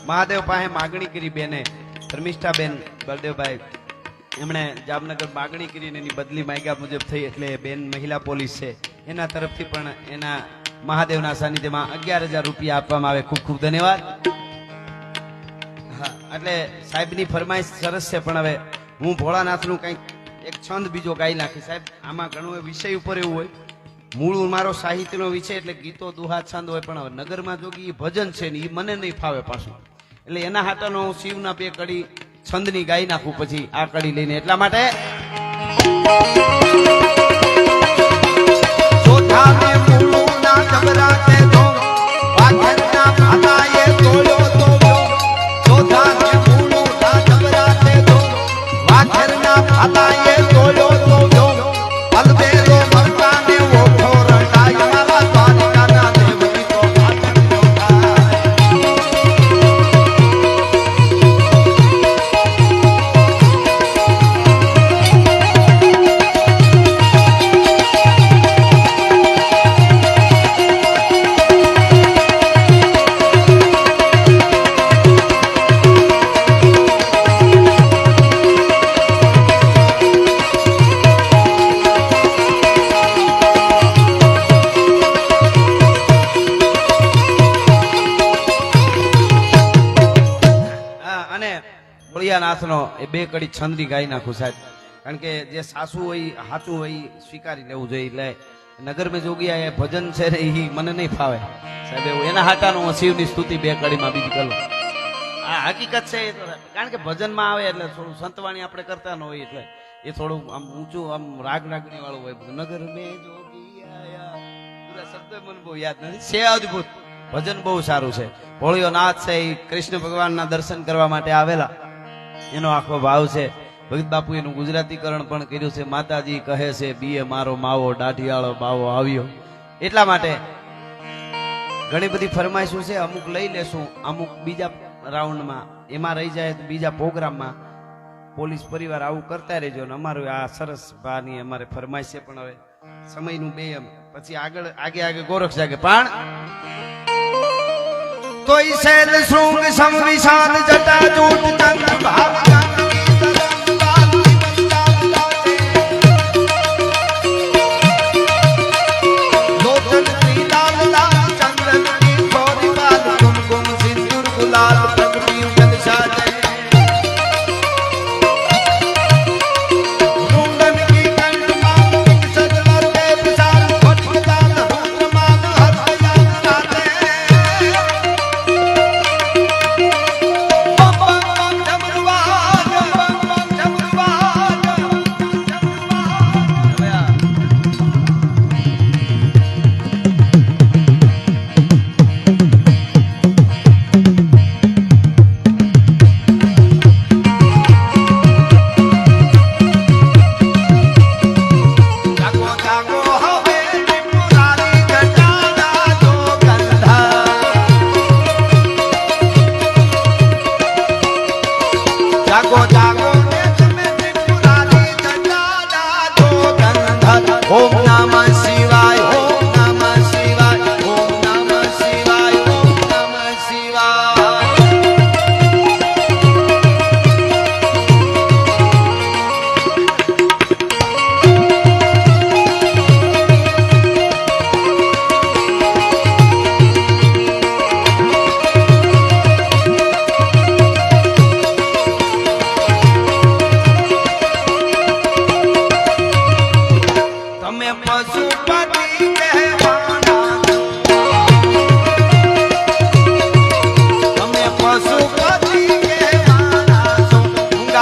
મહાદેવ પાસે માગણી કરી બેને, ધર્મિષ્ઠાબેન બળદેવભાઈ, એમણે જામનગર માગણી કરીને એની બદલી માંગ્યા મુજબ થઈ, એટલે બેન મહિલા પોલીસ છે, એના તરફથી પણ એના મહાદેવના સાનિધ્યમાં 11,000 રૂપિયા આપવામાં આવે. ખૂબ ખૂબ ધન્યવાદ. હા, એટલે સાહેબની ફરમાઈશ સરસ છે, પણ હવે હું ભોળાનાથનું કંઈક એક છંદ બીજો ગાઈ નાખી. સાહેબ આમાં ઘણું વિષય ઉપર એવું હોય, મૂળ મારો સાહિત્યનો વિષય એટલે ગીતો દુહા છંદ હોય, પણ હવે નગરમાં જોગી ભજન છે ને એ મને નહીં ફાવે પાછું, એટલે એના હાટાનો હું શિવના 2 કડી છંદની ગાઈ નાખું પછી આ કડી લઈને. એટલા માટે ભોળિયાનાથનો એ 2 કડી છંદની ગાઈ નાખું સાહેબ, કારણ કે જે સાસુ હોય હાચું હોય સ્વીકારી લેવું જોઈએ. એટલે નગરમાં જોગિયા એ ભજન છે ને એ મને નહીં ફાવે સાહેબ, એવું એના હાટાનું હું શિવની સ્તુતિ 2 કડીમાં બીજી કરું. આ હકીકત છે, કારણ કે ભજનમાં આવે એટલે થોડું સંતવાણી આપણે કરતા ન હોય, એટલે એ થોડું આમ ઊંચું આમ રાગ રાગણી વાળું હોય બધું. નગર મેં જોગિયા પૂરા શબ્દ મને બહુ યાદ નથી, છે અદભુત ભજન બહુ સારું છે. ભોળિયો નાથ છે એ કૃષ્ણ ભગવાનના દર્શન કરવા માટે આવેલા, એનો આખો ભાવ છે. ભગત બાપુ એનું ગુજરાતીકરણ પણ કર્યું છે. માતાજી કહે છે બીએ મારો માવો, દાઢિયાળો બાવો આવ્યો. એટલા માટે ઘણી બધી ફરમાઈશું છે, અમુક લઈ લેશું, અમુક બીજા રાઉન્ડમાં, એમાં રહી જાય તો બીજા પ્રોગ્રામમાં. પોલીસ પરિવાર આવું કરતા રહેજો. અને અમારું આ સરસ ભાની અમારે ફરમાઈશ છે, પણ હવે સમયનું બેયમ પછી આગળ આગે ગોરખ જાગે. પણ તોય શૈલ શૃંગ સમ વિશાલ જટા જૂટ ચંદ્ર ભાવ લોચન શ્રી લાલ લાલ ચંદ્ર की थोड़ी बात कुमकुम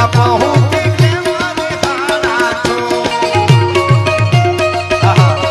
જા પહોંચી પ્રેમની હારા છો આહા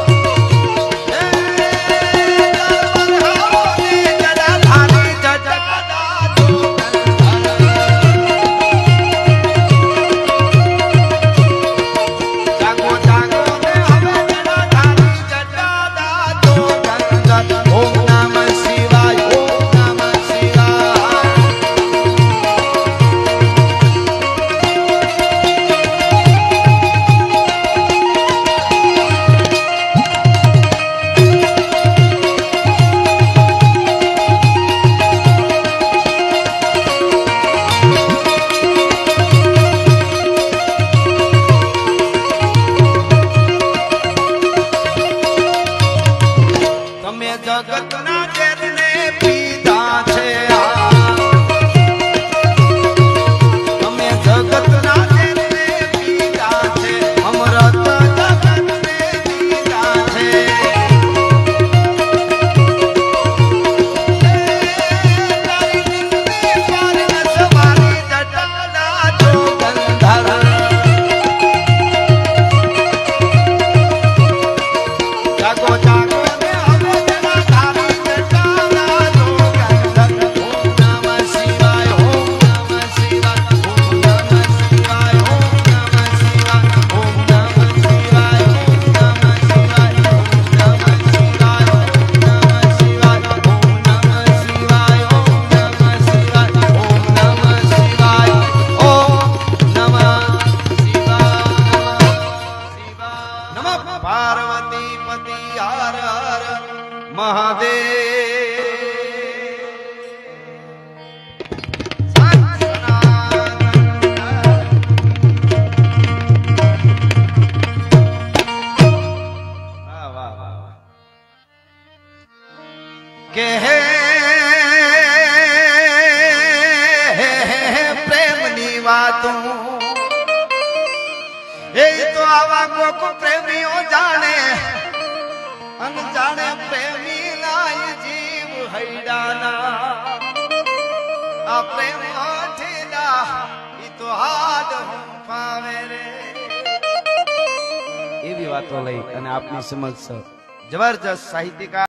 જગતના ઝેરને પીધા છે તમે જગતના ઝેરને પીધા છે અમૃત જગતને દીધા છે તારી જિંદગી પર સવારી જટાડા છો ગંધર્વ જાગો જાગો પાર્વતી પતિ હર હર મહાદેવ કે હે પ્રેમની વાતો એ તો આવા કોક પ્રેમીઓ જાણે અનજાણે પ્રેમી લાય જીવ હૈડાના આ પ્રેમ ઠેડા ઈ તો હાડ ફાવે રે એવી વાતો લઈ અને આપની સમક્ષ જબરજસ્ત સાહિત્યકાર